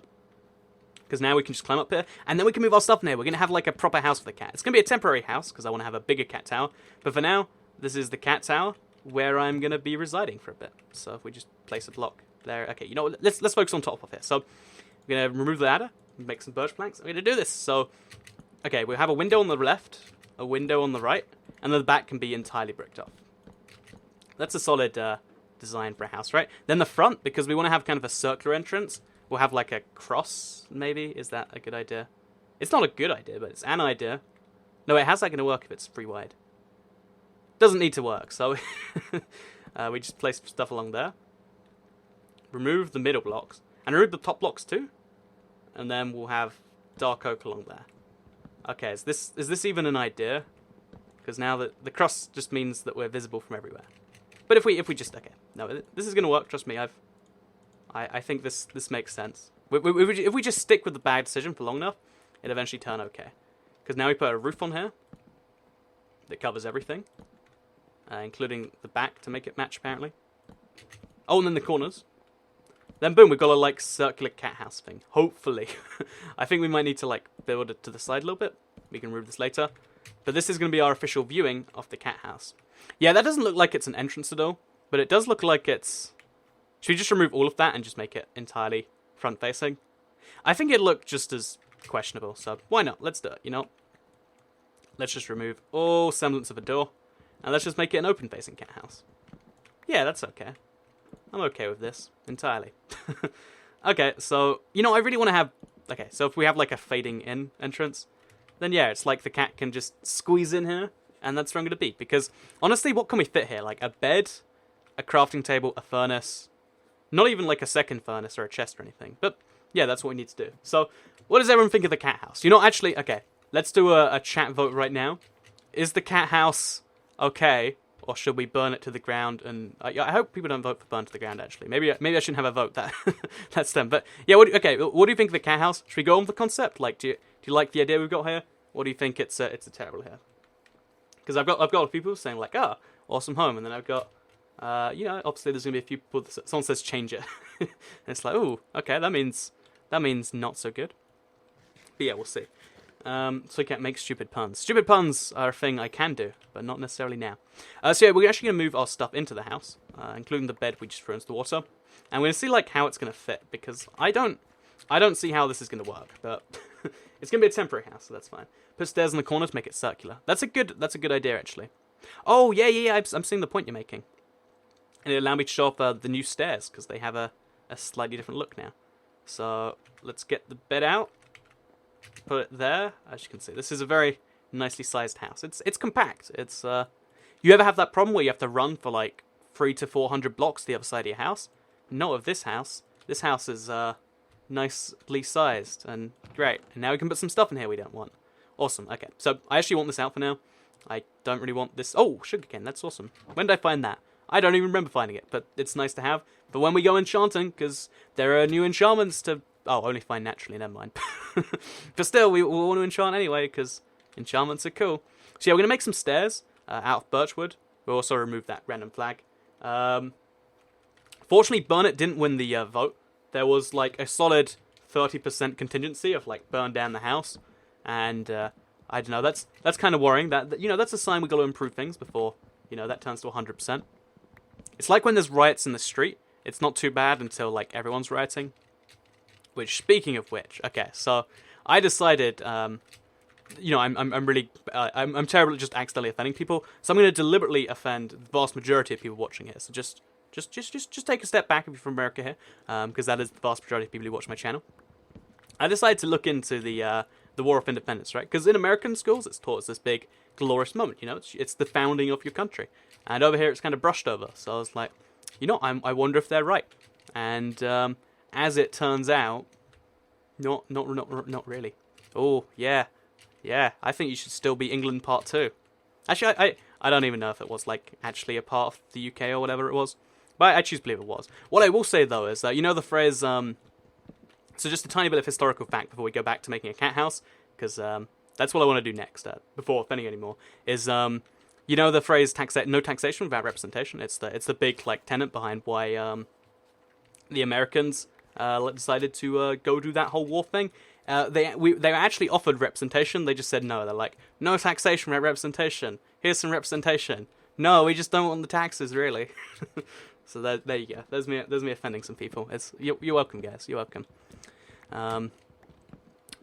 [SPEAKER 1] Because now we can just climb up here, and then we can move our stuff in here. We're going to have like a proper house for the cat. It's going to be a temporary house, because I want to have a bigger cat tower. But for now, this is the cat tower, where I'm going to be residing for a bit. So if we just place a block there. Okay, you know what? Let's focus on top of here. So we're going to remove the ladder, make some birch planks. I'm going to do this. So, okay, we have a window on the left, a window on the right, and then the back can be entirely bricked off. That's a solid design for a house, right? Then the front, because we want to have kind of a circular entrance, we'll have like a cross, maybe? Is that a good idea? It's not a good idea, but it's an idea. No, wait, how's that going to work if it's free wide? Doesn't need to work, so we just place stuff along there. Remove the middle blocks. And remove the top blocks too. And then we'll have dark oak along there. Okay, is this even an idea? Because now the cross just means that we're visible from everywhere. But if we just... Okay, no, this is going to work, trust me, I think this makes sense. If we just stick with the bad decision for long enough, it'll eventually turn okay. Because now we put a roof on here that covers everything, including the back to make it match, apparently. Oh, and then the corners. Then boom, we've got a like circular cat house thing. Hopefully. I think we might need to like build it to the side a little bit. We can remove this later. But this is going to be our official viewing of the cat house. Yeah, that doesn't look like it's an entrance at all, but it does look like it's... Should we just remove all of that and just make it entirely front-facing? I think it'd look just as questionable, so why not? Let's do it, you know? Let's just remove all semblance of a door, and let's just make it an open-facing cat house. Yeah, that's okay. I'm okay with this, entirely. Okay, so, you know, I really want to have... Okay, so if we have, like, a fading-in entrance, then yeah, it's like the cat can just squeeze in here, and that's where I'm going to be. Because, honestly, what can we fit here? Like, a bed, a crafting table, a furnace... Not even like a second furnace or a chest or anything. But yeah, that's what we need to do. So what does everyone think of the cat house? You know, actually, okay, let's do a chat vote right now. Is the cat house okay? Or should we burn it to the ground? And I hope people don't vote for burn to the ground, actually. Maybe I shouldn't have a vote. That's them. But yeah, what do you think of the cat house? Should we go on with the concept? Like, do you like the idea we've got here? Or do you think it's a terrible here? Because I've got a lot of people saying like, awesome home. And then I've got... you know, obviously there's going to be a few people that someone says change it. And it's like, oh, okay, that means not so good. But yeah, we'll see. So we can't make stupid puns. Stupid puns are a thing I can do, but not necessarily now. So yeah, we're actually going to move our stuff into the house, including the bed we just threw into the water. And we're going to see like how it's going to fit, because I don't see how this is going to work, but it's going to be a temporary house, so that's fine. Put stairs in the corner to make it circular. That's a good idea, actually. Oh, yeah, I'm seeing the point you're making. And it allowed me to show off the new stairs, because they have a slightly different look now. So let's get the bed out, put it there. As you can see, this is a very nicely sized house. It's compact. It's you ever have that problem where you have to run for like 300 to 400 blocks to the other side of your house? Not of this house. This house is nicely sized and great. And now we can put some stuff in here we don't want. Awesome. Okay, so I actually want this out for now. I don't really want this. Oh, sugarcane. That's awesome. When did I find that? I don't even remember finding it, but it's nice to have. But when we go enchanting, because there are new enchantments to... Oh, only find naturally, never mind. But still, we want to enchant anyway, because enchantments are cool. So yeah, we're going to make some stairs. out of birchwood. We'll also remove that random flag. Fortunately, burn it didn't win the vote. There was like a solid 30% contingency of like burn down the house, and I don't know. That's kind of worrying. That you know, that's a sign we got to improve things before that turns to 100%. It's like when there's riots in the street. It's not too bad until like everyone's rioting. Which, speaking of which, okay, so I decided, I'm really, I'm terrible at just accidentally offending people. So I'm going to deliberately offend the vast majority of people watching here. So just take a step back if you're from America here, because that is the vast majority of people who watch my channel. I decided to look into the War of Independence, right? Because in American schools, it's taught as this big, glorious moment. It's the founding of your country, and over here, it's kind of brushed over. So I was like, I wonder if they're right. And as it turns out, not really. Oh yeah. I think you should still be England Part 2. Actually, I don't even know if it was like actually a part of the UK or whatever it was, but I choose to believe it was. What I will say though is that the phrase. So just a tiny bit of historical fact before we go back to making a cat house, because that's what I want to do next. Before offending anymore, is the phrase no taxation without representation. It's the big like tenet behind why the Americans decided to go do that whole war thing. They were actually offered representation. They just said no. They're like, no taxation without representation. Here's some representation. No, we just don't want the taxes, really. So there you go. There's me offending some people. You're welcome, guys. You're welcome. But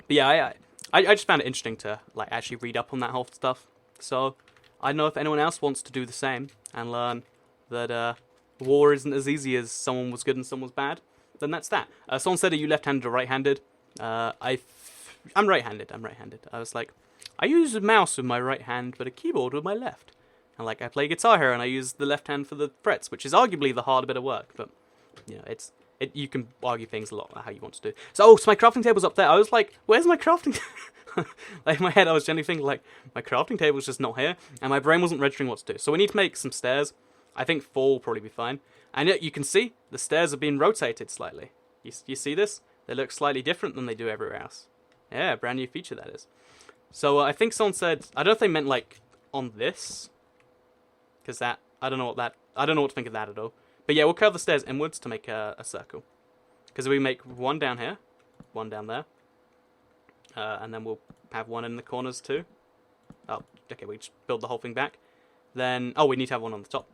[SPEAKER 1] yeah, I just found it interesting to like actually read up on that whole stuff. So I don't know if anyone else wants to do the same and learn that war isn't as easy as someone was good and someone was bad. Then that's that. Someone said, are you left-handed or right-handed? I'm right-handed. I was like, I use a mouse with my right hand, but a keyboard with my left. And like, I play Guitar Hero and I use the left hand for the frets, which is arguably the harder bit of work. But you can argue things a lot how you want to do. So my crafting table's up there. I was like, where's my crafting? Like in my head, I was generally thinking like, my crafting table's just not here, and my brain wasn't registering what to do. So we need to make some stairs. I think 4 will probably be fine. And yet you can see the stairs are being rotated slightly. You see this? They look slightly different than they do everywhere else. Yeah, brand new feature that is. So I think someone said, I don't know if they meant like on this, because I don't know what to think of that at all. But yeah, we'll curve the stairs inwards to make a circle. Because we make one down here, one down there, and then we'll have one in the corners too. Oh, okay, we just build the whole thing back. Then, we need to have one on the top.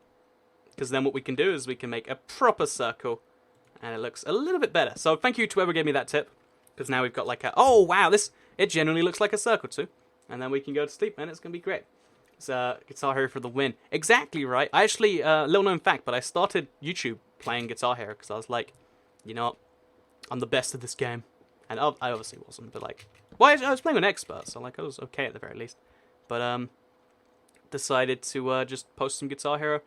[SPEAKER 1] Because then what we can do is we can make a proper circle, and it looks a little bit better. So thank you to whoever gave me that tip, because now we've got like oh wow, it genuinely looks like a circle too. And then we can go to sleep, and it's going to be great. It's Guitar Hero for the win. Exactly right. I actually, little known fact, but I started YouTube playing Guitar Hero because I was like, I'm the best at this game. And I obviously wasn't, but like, well, I was playing with an expert, so like I was okay at the very least. But decided to just post some Guitar Hero,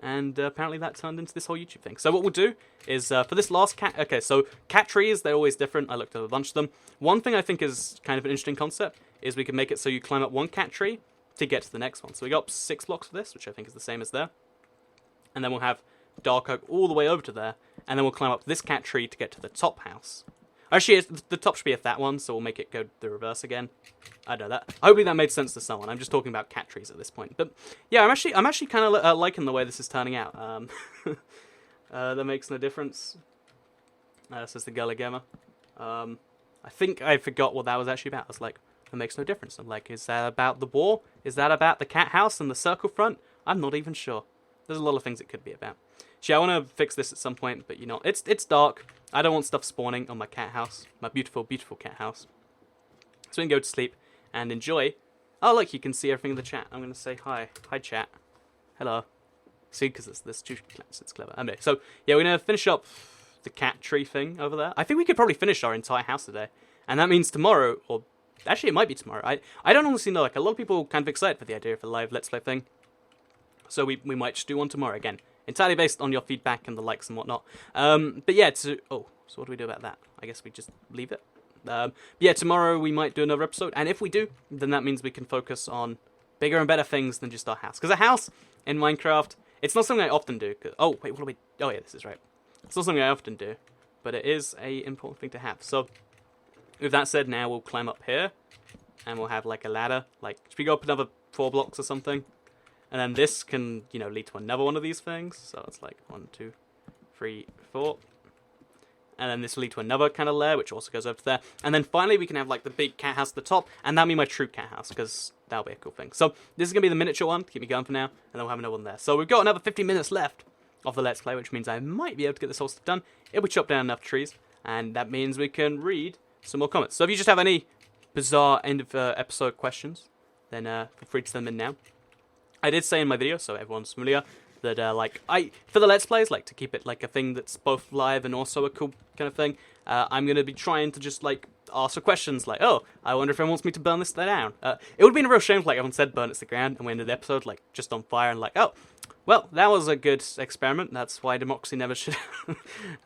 [SPEAKER 1] and apparently that turned into this whole YouTube thing. So what we'll do is, for this last cat... Okay, so cat trees, they're always different. I looked at a bunch of them. One thing I think is kind of an interesting concept is we can make it so you climb up one cat tree to get to the next one. So we got up 6 blocks for this, which I think is the same as there. And then we'll have dark oak all the way over to there, and then we'll climb up this cat tree to get to the top house. Actually, the top should be a that one, so we'll make it go the reverse again. I don't know that. Hopefully that made sense to someone. I'm just talking about cat trees at this point. But yeah, I'm actually kind of liking the way this is turning out. That makes no difference. Says the Gullah Gamer. I think I forgot what that was actually about. I was like, that makes no difference. I'm like, is that about the war? Is that about the cat house and the circle front? I'm not even sure. There's a lot of things it could be about. Actually, I want to fix this at some point, but it's dark. I don't want stuff spawning on my cat house. My beautiful, beautiful cat house. So we can go to sleep and enjoy. Oh, look, you can see everything in the chat. I'm going to say hi. Hi, chat. Hello. See, because it's too it's clever. Anyway, so, yeah, we're going to finish up the cat tree thing over there. I think we could probably finish our entire house today. And that means tomorrow, or actually it might be tomorrow. I don't honestly know. Like, a lot of people are kind of excited for the idea of a live Let's Play thing. So we might just do one tomorrow again. Entirely based on your feedback and the likes and whatnot. But yeah, so what do we do about that? I guess we just leave it. Yeah, tomorrow we might do another episode. And if we do, then that means we can focus on bigger and better things than just our house. Because a house in Minecraft, it's not something I often do. Oh, wait, what do we... Oh, yeah, this is right. It's not something I often do. But it is a important thing to have. So, with that said, now we'll climb up here. And we'll have, like, a ladder. Like, should we go up another 4 blocks or something? And then this can, you know, lead to another one of these things. So it's like 1, 2, 3, 4. And then this will lead to another kind of layer, which also goes over to there. And then finally, we can have like the big cat house at the top, and that'll be my true cat house, because that'll be a cool thing. So this is going to be the miniature one to keep me going for now, and then we'll have another one there. So we've got another 50 minutes left of the Let's Play, which means I might be able to get this whole stuff done if we chop down enough trees, and that means we can read some more comments. So if you just have any bizarre end of episode questions, then feel free to send them in now. I did say in my video, so everyone's familiar, that for the Let's Plays, like to keep it like a thing that's both live and also a cool kind of thing, I'm going to be trying to just like ask for questions like, oh, I wonder if anyone wants me to burn this down. It would have been a real shame if like everyone said burn it to the ground and we ended the episode like just on fire and like, oh, well, that was a good experiment. That's why democracy never should.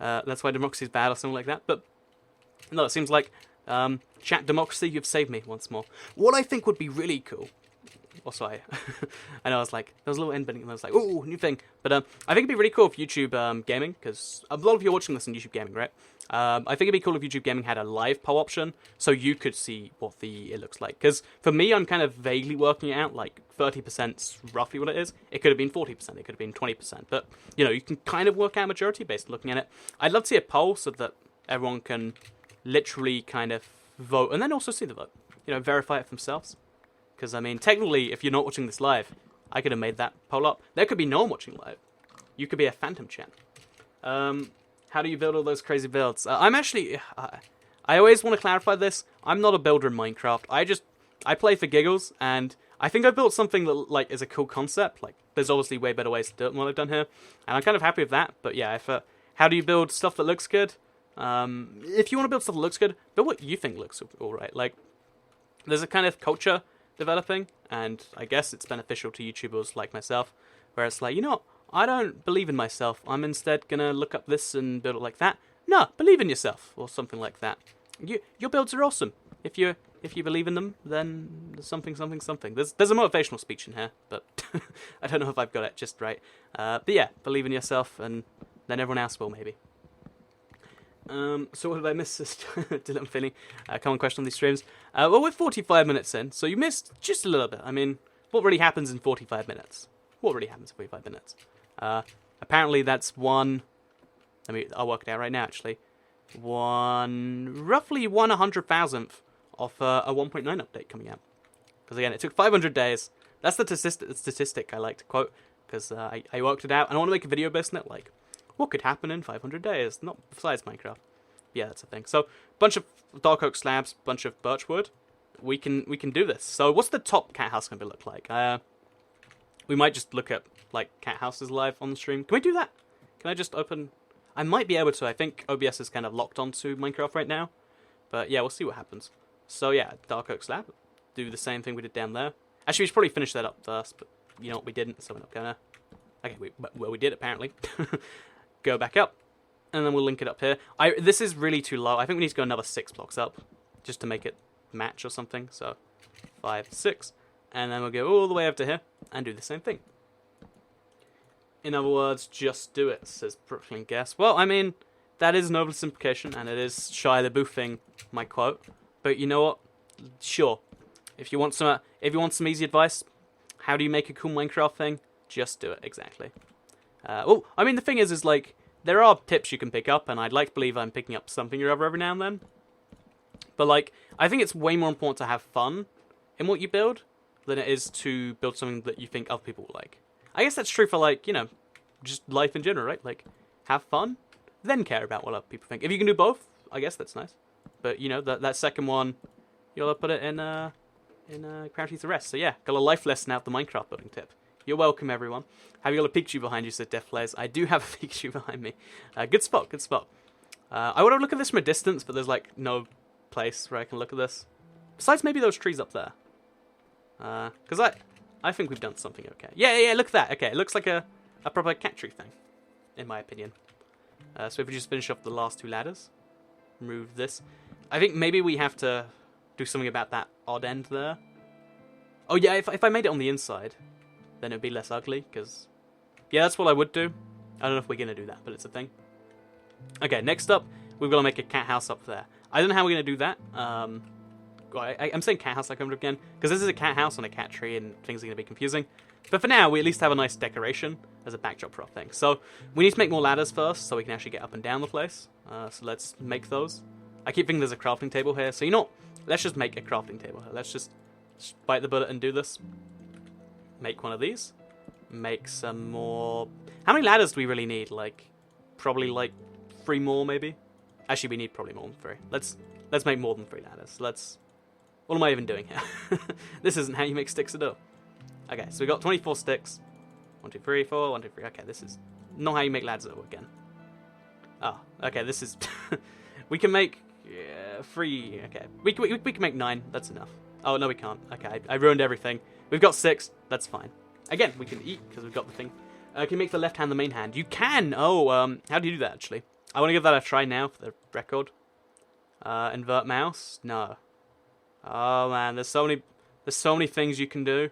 [SPEAKER 1] That's why democracy is bad or something like that. But no, it seems like chat democracy, you've saved me once more. What I think would be really cool. Also, I know I was like, there was a little end bending, and I was like, ooh, new thing. But I think it'd be really cool if YouTube Gaming, because a lot of you are watching this on YouTube Gaming, right? I think it'd be cool if YouTube Gaming had a live poll option, so you could see what it looks like. Because for me, I'm kind of vaguely working it out, like 30%'s roughly what it is. It could have been 40%, it could have been 20%. But, you know, you can kind of work out majority based on looking at it. I'd love to see a poll so that everyone can literally kind of vote, and then also see the vote. You know, verify it for themselves. Because, I mean, technically, if you're not watching this live, I could have made that poll up. There could be no one watching live. You could be a phantom chat. How do you build all those crazy builds? I'm actually... I always want to clarify this. I'm not a builder in Minecraft. I play for giggles, and I think I built something that, like, is a cool concept. Like, there's obviously way better ways to do it than what I've done here. And I'm kind of happy with that. But, yeah, how do you build stuff that looks good? If you want to build stuff that looks good, build what you think looks alright. Like, there's a kind of culture developing, and I guess it's beneficial to YouTubers like myself, where it's like, you know what, I don't believe in myself, I'm instead gonna look up this and build it like that. No, believe in yourself, or something like that. Your builds are awesome. If you believe in them, then there's something. There's a motivational speech in here, but I don't know if I've got it just right. But yeah, believe in yourself, and then everyone else will, maybe. So what did I miss? Dylan feeling. Common question on these streams. Well, we're 45 minutes in, so you missed just a little bit. I mean, what really happens in 45 minutes? What really happens in 45 minutes? Apparently that's I'll work it out right now, actually. Roughly 1/100,000th of a 1.9 update coming out. Because again, it took 500 days. That's the statistic I like to quote, because I worked it out, and I want to make a video based on it, like, what could happen in 500 days? Not besides Minecraft. Yeah, that's a thing. So, bunch of dark oak slabs, bunch of birch wood. We can do this. So, what's the top cat house going to look like? We might just look at like cat houses live on the stream. Can we do that? Can I just open? I might be able to. I think OBS is kind of locked onto Minecraft right now. But yeah, we'll see what happens. So yeah, dark oak slab. Do the same thing we did down there. Actually, we should probably finish that up first. But you know what, we didn't, so we're not gonna. Okay, we did apparently. Go back up, and then we'll link it up here. This is really too low. I think we need to go another 6 blocks up, just to make it match or something. So 5, 6, and then we'll go all the way up to here and do the same thing. In other words, just do it, says Brooklyn Guess. Well, I mean, that is an oversimplification, and it is Shia LaBeoufing my quote. But you know what? Sure. If you want some easy advice, how do you make a cool Minecraft thing? Just do it, exactly. Well, I mean, the thing is like, there are tips you can pick up, and I'd like to believe I'm picking up something or other every now and then. But, like, I think it's way more important to have fun in what you build than it is to build something that you think other people will like. I guess that's true for, like, you know, just life in general, right? Like, have fun, then care about what other people think. If you can do both, I guess that's nice. But, you know, that second one, you'll put it in Crouchy to Rest. So, yeah, got a life lesson out of the Minecraft building tip. You're welcome, everyone. Have you got a Pikachu behind you, said Deathflares. I do have a Pikachu behind me. Good spot, good spot. I want to look at this from a distance, but there's, like, no place where I can look at this. Besides maybe those trees up there. Because I think we've done something okay. Yeah, look at that. Okay, it looks like a proper cat tree thing, in my opinion. So if we just finish off the last 2 ladders, remove this. I think maybe we have to do something about that odd end there. Oh, yeah, if I made it on the inside, then it would be less ugly, because... Yeah, that's what I would do. I don't know if we're going to do that, but it's a thing. Okay, next up, we've got to make a cat house up there. I don't know how we're going to do that. I'm saying cat house like I'm again, because this is a cat house on a cat tree, and things are going to be confusing. But for now, we at least have a nice decoration as a backdrop for our thing. So we need to make more ladders first, so we can actually get up and down the place. So let's make those. I keep thinking there's a crafting table here, so you know what? Let's just make a crafting table here. Let's just bite the bullet and do this. Make one of these. Make some more... How many ladders do we really need? Like, probably like 3 more, maybe? Actually, we need probably more than 3. Let's make more than 3 ladders. What am I even doing here? This isn't how you make sticks at all. Okay, so we got 24 sticks. 1, 2, 3, 4, 1, 2, 3. Okay, this is not how you make ladders at all again. Oh, okay, this is... we can make 3... Okay, we can make 9. That's enough. Oh, no, we can't. Okay, I ruined everything. We've got 6. That's fine. Again, we can eat because we've got the thing. Can you make the left hand the main hand? You can! Oh, how do you do that, actually? I want to give that a try now for the record. Invert mouse? No. Oh, man, there's so many things you can do.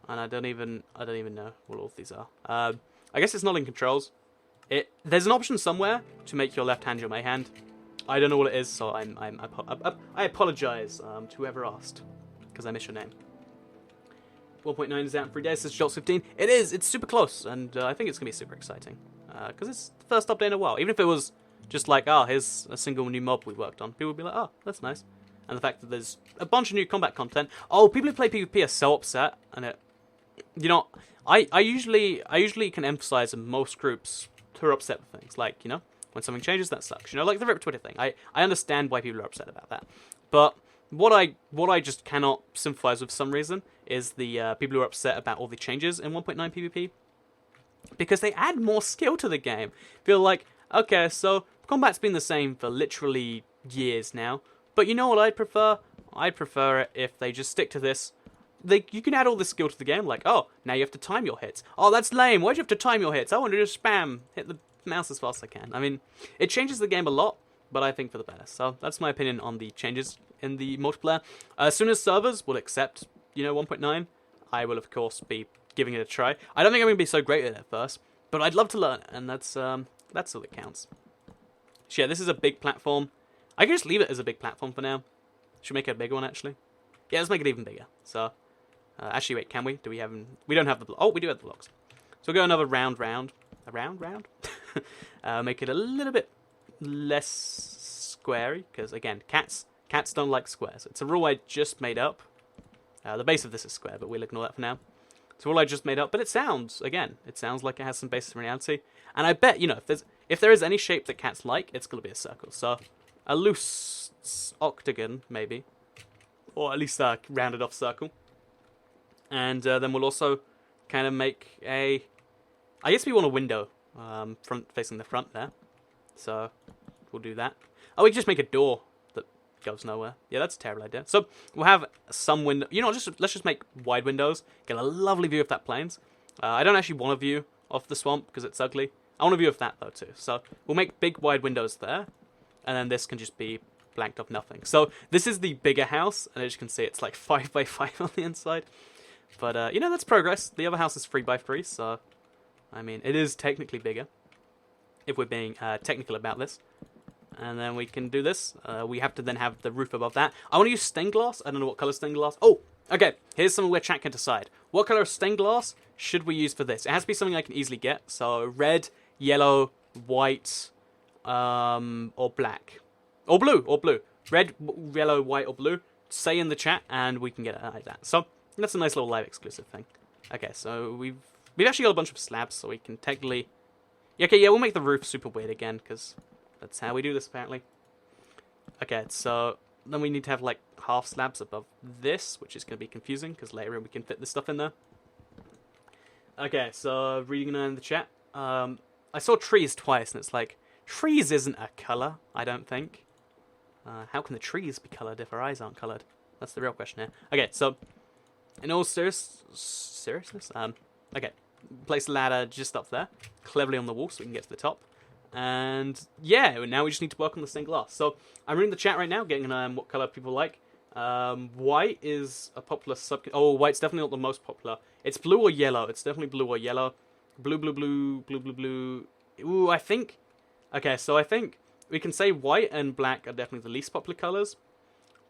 [SPEAKER 1] And I don't even know what all of these are. I guess it's not in controls. There's an option somewhere to make your left hand your main hand. I don't know what it is, so I apologize to whoever asked, because I missed your name. 1.9 is out in 3 days, says Jolts15. It is, it's super close, and I think it's going to be super exciting. Because it's the first update in a while. Even if it was just like, here's a single new mob we worked on, people would be like, oh, that's nice. And the fact that there's a bunch of new combat content. Oh, people who play PvP are so upset, and it... You know, I usually can emphasize in most groups who are upset with things. Like, you know, when something changes, that sucks. You know, like the Rip Twitter thing. I understand why people are upset about that. But what I just cannot sympathize with for some reason is the people who are upset about all the changes in 1.9 PvP. Because they add more skill to the game. Feel like, okay, so combat's been the same for literally years now. But you know what I'd prefer? I'd prefer it if they just stick to this. You can add all this skill to the game, like, oh, now you have to time your hits. Oh, that's lame. Why'd you have to time your hits? I want to just spam, hit the mouse as fast as I can. I mean, it changes the game a lot, but I think for the better. So that's my opinion on the changes in the multiplayer. As soon as servers will accept, 1.9, I will, of course, be giving it a try. I don't think I'm going to be so great at it at first, but I'd love to learn it, and that's all that counts. So yeah, this is a big platform. I can just leave it as a big platform for now. Should make it a bigger one, actually. Yeah, let's make it even bigger. So... actually, wait, can we? Do we have... We don't have the... Oh, we do have the blocks. So we'll go another round. A round? Make it a little bit less squarey, because, again, cats don't like squares. It's a rule I just made up. The base of this is square, but we'll ignore that for now. It's a rule I just made up, but it sounds like it has some basis in reality. And I bet, if there is any shape that cats like, it's going to be a circle. So, a loose octagon, maybe. Or at least a rounded off circle. And then we'll also kind of make a... I guess we want a window facing the front there. So we'll do that. Oh, we can just make a door that goes nowhere. Yeah, that's a terrible idea. So we'll have some window... let's just make wide windows. Get a lovely view of that plains. I don't actually want a view of the swamp because it's ugly. I want a view of that though too. So we'll make big wide windows there. And then this can just be blanked off nothing. So this is the bigger house. And as you can see, it's like 5 by 5 on the inside. But, that's progress. The other house is 3 by 3, so, I mean, it is technically bigger, if we're being technical about this. And then we can do this. We have to then have the roof above that. I want to use stained glass. I don't know what colour stained glass. Oh, okay. Here's something where chat can decide. What colour of stained glass should we use for this? It has to be something I can easily get. So, red, yellow, white, or black. Or blue. Red, yellow, white, or blue. Say in the chat, and we can get it like that. So... That's a nice little live exclusive thing. Okay, so we've actually got a bunch of slabs, so we can technically... Okay, yeah, we'll make the roof super weird again, because that's how we do this, apparently. Okay, so then we need to have, like, half slabs above this, which is going to be confusing, because later we can fit this stuff in there. Okay, so reading in the chat. I saw trees twice, and it's like, trees isn't a colour, I don't think. How can the trees be coloured if our eyes aren't coloured? That's the real question here. Okay, so... In all seriousness? Okay. Place the ladder just up there. Cleverly on the wall so we can get to the top. And, yeah, now we just need to work on the stained glass. So, I'm reading the chat right now, getting an eye on what colour people like. White is a popular sub... Oh, white's definitely not the most popular. It's blue or yellow. It's definitely blue or yellow. Blue. Ooh, I think... Okay, so I think we can say white and black are definitely the least popular colours.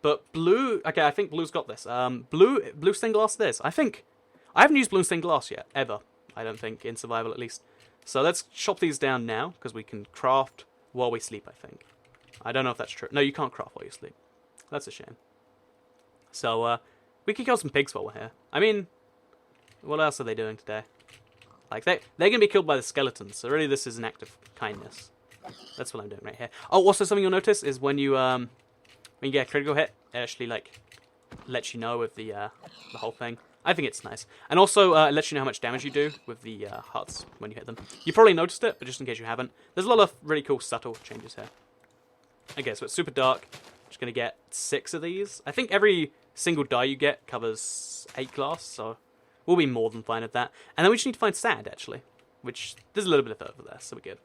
[SPEAKER 1] But blue... Okay, I think blue's got this. Blue stained glass this. I haven't used blue stained glass yet, ever. I don't think, in survival at least. So let's chop these down now, because we can craft while we sleep, I think. I don't know if that's true. No, you can't craft while you sleep. That's a shame. So, we could kill some pigs while we're here. I mean, what else are they doing today? Like, they're going to be killed by the skeletons, so really this is an act of kindness. That's what I'm doing right here. Oh, also something you'll notice is when you get a critical hit, it actually, like, lets you know with the whole thing. I think it's nice. And also, it lets you know how much damage you do with the hearts when you hit them. You probably noticed it, but just in case you haven't, there's a lot of really cool subtle changes here. Okay, so it's super dark. Just going to get 6 of these. I think every single die you get covers 8 glass, so we'll be more than fine at that. And then we just need to find sand, actually, which there's a little bit of it over there, so we're good.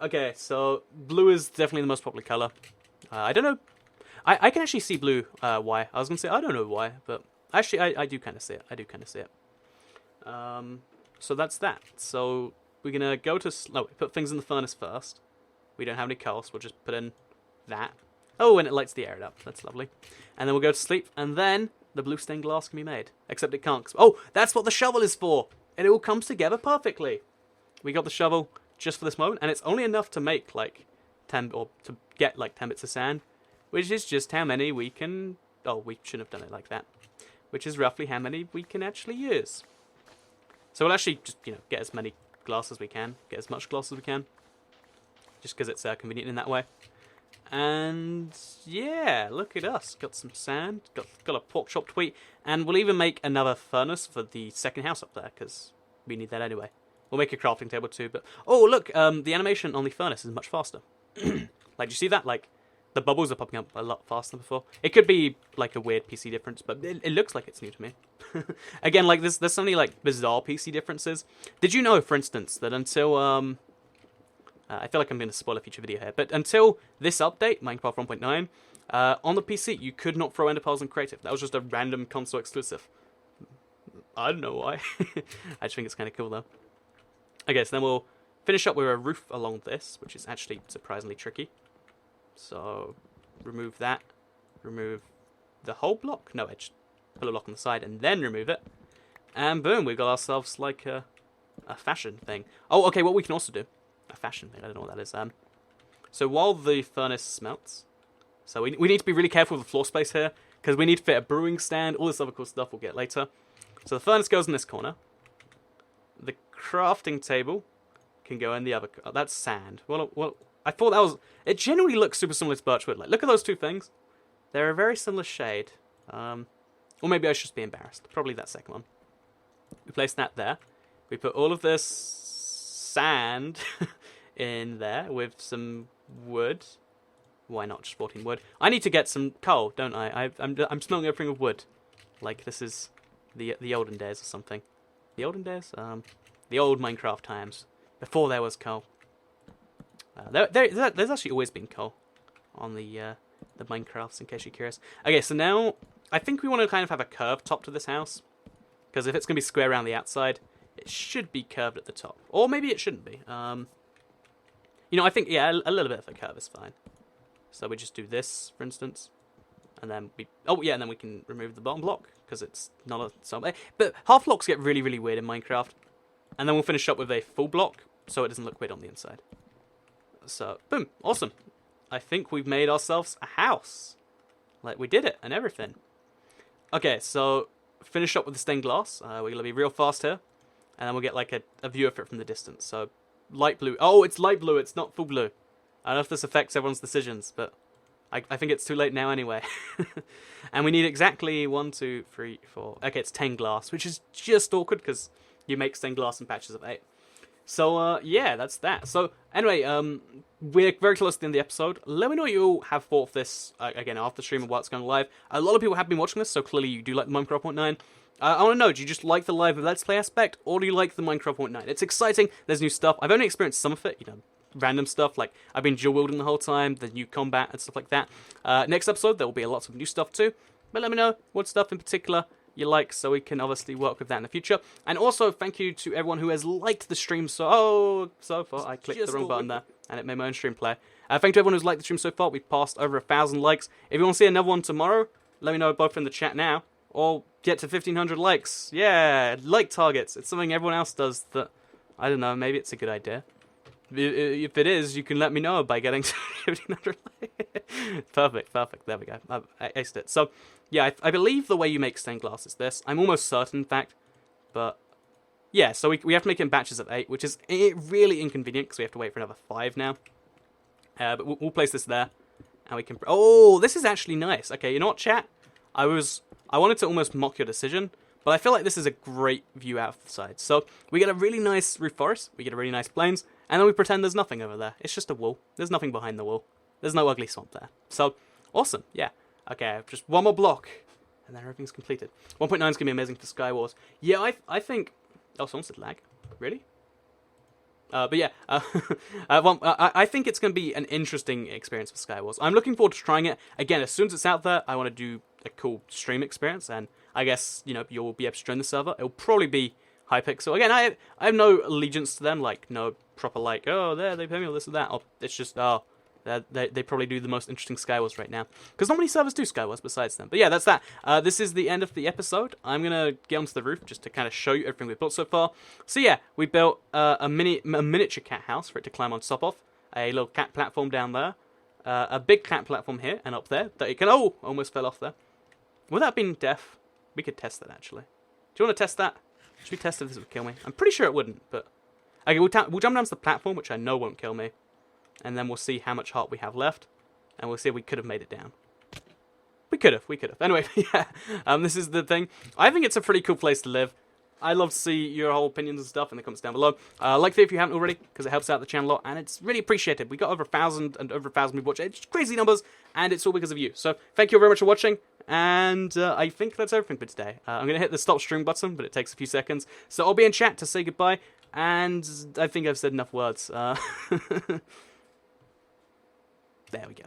[SPEAKER 1] Okay, so blue is definitely the most popular color. I don't know. I can actually see blue. Why? I was going to say I don't know why, but actually I do kind of see it. I do kind of see it. So that's that. So we're going to go to... No, we put things in the furnace first. We don't have any coal, so we'll just put in that. Oh, and it lights the area up. That's lovely. And then we'll go to sleep, and then the blue stained glass can be made. Except it can't. Oh, that's what the shovel is for! And it all comes together perfectly. We got the shovel just for this moment, and it's only enough to make, like, 10... Or to get, like, 10 bits of sand. Which is just how many we can... Oh, we shouldn't have done it like that. Which is roughly how many we can actually use. So we'll actually just, get as many glass as we can. Get as much glass as we can. Just because it's convenient in that way. And yeah, look at us. Got some sand, got a pork chop tweet, and we'll even make another furnace for the second house up there, because we need that anyway. We'll make a crafting table too, but... Oh, look, the animation on the furnace is much faster. Like, do you see that? Like, the bubbles are popping up a lot faster than before. It could be, like, a weird PC difference, but it looks like it's new to me. Again, like, there's so many, like, bizarre PC differences. Did you know, for instance, that until, I feel like I'm going to spoil a future video here, but until this update, Minecraft 1.9, on the PC, you could not throw ender pearls in creative. That was just a random console exclusive. I don't know why. I just think it's kind of cool, though. Okay, so then we'll finish up with a roof along this, which is actually surprisingly tricky. So, remove that. Remove the whole block. No, just put a block on the side and then remove it. And boom, we've got ourselves like a fashion thing. Oh, okay, what we can also do. A fashion thing, I don't know what that is. So while the furnace smelts, so we need to be really careful with the floor space here, because we need to fit a brewing stand, all this other cool stuff we'll get later. So the furnace goes in this corner. The crafting table can go in the other... Oh, that's sand. Well, I thought that was... It generally looks super similar to birchwood. Like, look at those two things. They're a very similar shade. Or maybe I should just be embarrassed. Probably that second one. We place that there. We put all of this sand in there with some wood. Why not just 14 wood? I need to get some coal, don't I? I'm smelling everything of wood. Like this is the olden days or something. The olden days? The old Minecraft times. Before there was coal. There's actually always been coal on the Minecrafts, in case you're curious. Okay, so now I think we want to kind of have a curved top to this house. Because if it's going to be square around the outside, it should be curved at the top. Or maybe it shouldn't be. I think, yeah, a little bit of a curve is fine. So we just do this, for instance. And then we... Oh, yeah, and then we can remove the bottom block. Because it's not a... So, but half blocks get really, really weird in Minecraft. And then we'll finish up with a full block. So it doesn't look weird on the inside. So, boom. Awesome. I think we've made ourselves a house. Like, we did it and everything. Okay, so... Finish up with the stained glass. We're going to be real fast here. And then we'll get like a view of it from the distance. So, light blue. Oh, it's light blue. It's not full blue. I don't know if this affects everyone's decisions, but I think it's too late now anyway. And we need exactly 1, 2, 3, 4. Okay, it's 10 glass, which is just awkward because you make stained glass in patches of 8. So, yeah, that's that. So, anyway, we're very close to the end of the episode. Let me know what you all have thought of this, again, after the stream and while it's going live. A lot of people have been watching this, so clearly you do like the Minecraft 1.9. I want to know, do you just like the live Let's Play aspect, or do you like the Minecraft 1.9? It's exciting, there's new stuff. I've only experienced some of it, random stuff, like I've been dual wielding the whole time, the new combat and stuff like that. Next episode, there will be lots of new stuff too. But let me know what stuff in particular you like, so we can obviously work with that in the future. And also, thank you to everyone who has liked the stream so far. I clicked the wrong button there, and it made my own stream play. Thank you to everyone who's liked the stream so far. We've passed over 1,000 likes. If you want to see another one tomorrow, let me know both in the chat now, or get to 1,500 likes. Yeah, like targets. It's something everyone else does that, I don't know, maybe it's a good idea. If it is, you can let me know by getting to 1,500 likes. Perfect. There we go. I aced it. So, yeah, I believe the way you make stained glass is this. I'm almost certain, in fact, but... yeah, so we have to make it in batches of 8, which is really inconvenient because we have to wait for another 5 now. But we'll place this there, and we can... oh, this is actually nice. Okay, you know what, chat? I wanted to almost mock your decision, but I feel like this is a great view out of the side. So we get a really nice roof forest, we get a really nice plains, and then we pretend there's nothing over there. It's just a wall. There's nothing behind the wall. There's no ugly swamp there. So, awesome, yeah. Okay, just one more block, and then everything's completed. 1.9 is going to be amazing for Skywars. Yeah, I think... oh, someone said lag. Really? But yeah, I think it's going to be an interesting experience for Skywars. I'm looking forward to trying it. Again, as soon as it's out there, I want to do a cool stream experience, and I guess, you know, you'll be able to join the server. It'll probably be Hypixel. Again, I have no allegiance to them, like, no proper, like, oh, they pay me all this or that. Or it's just, oh... they probably do the most interesting Skywars right now. Because not many servers do Skywars besides them. But yeah, that's that. This is the end of the episode. I'm going to get onto the roof just to kind of show you everything we've built so far. So yeah, we built a miniature cat house for it to climb on top of. A little cat platform down there. A big cat platform here and up there that it can... oh, almost fell off there. Would that have been death? We could test that, actually. Do you want to test that? Should we test if this would kill me? I'm pretty sure it wouldn't, but... okay, we'll jump down to the platform, which I know won't kill me. And then we'll see how much heart we have left. And we'll see if we could have made it down. We could have. Anyway, yeah. This is the thing. I think it's a pretty cool place to live. I'd love to see your whole opinions and stuff in the comments down below. Like the video if you haven't already, because it helps out the channel a lot. And it's really appreciated. We got over 1,000 and over 1,000 people watching. It's crazy numbers. And it's all because of you. So thank you very much for watching. And I think that's everything for today. I'm going to hit the stop stream button, but it takes a few seconds. So I'll be in chat to say goodbye. And I think I've said enough words. There we go.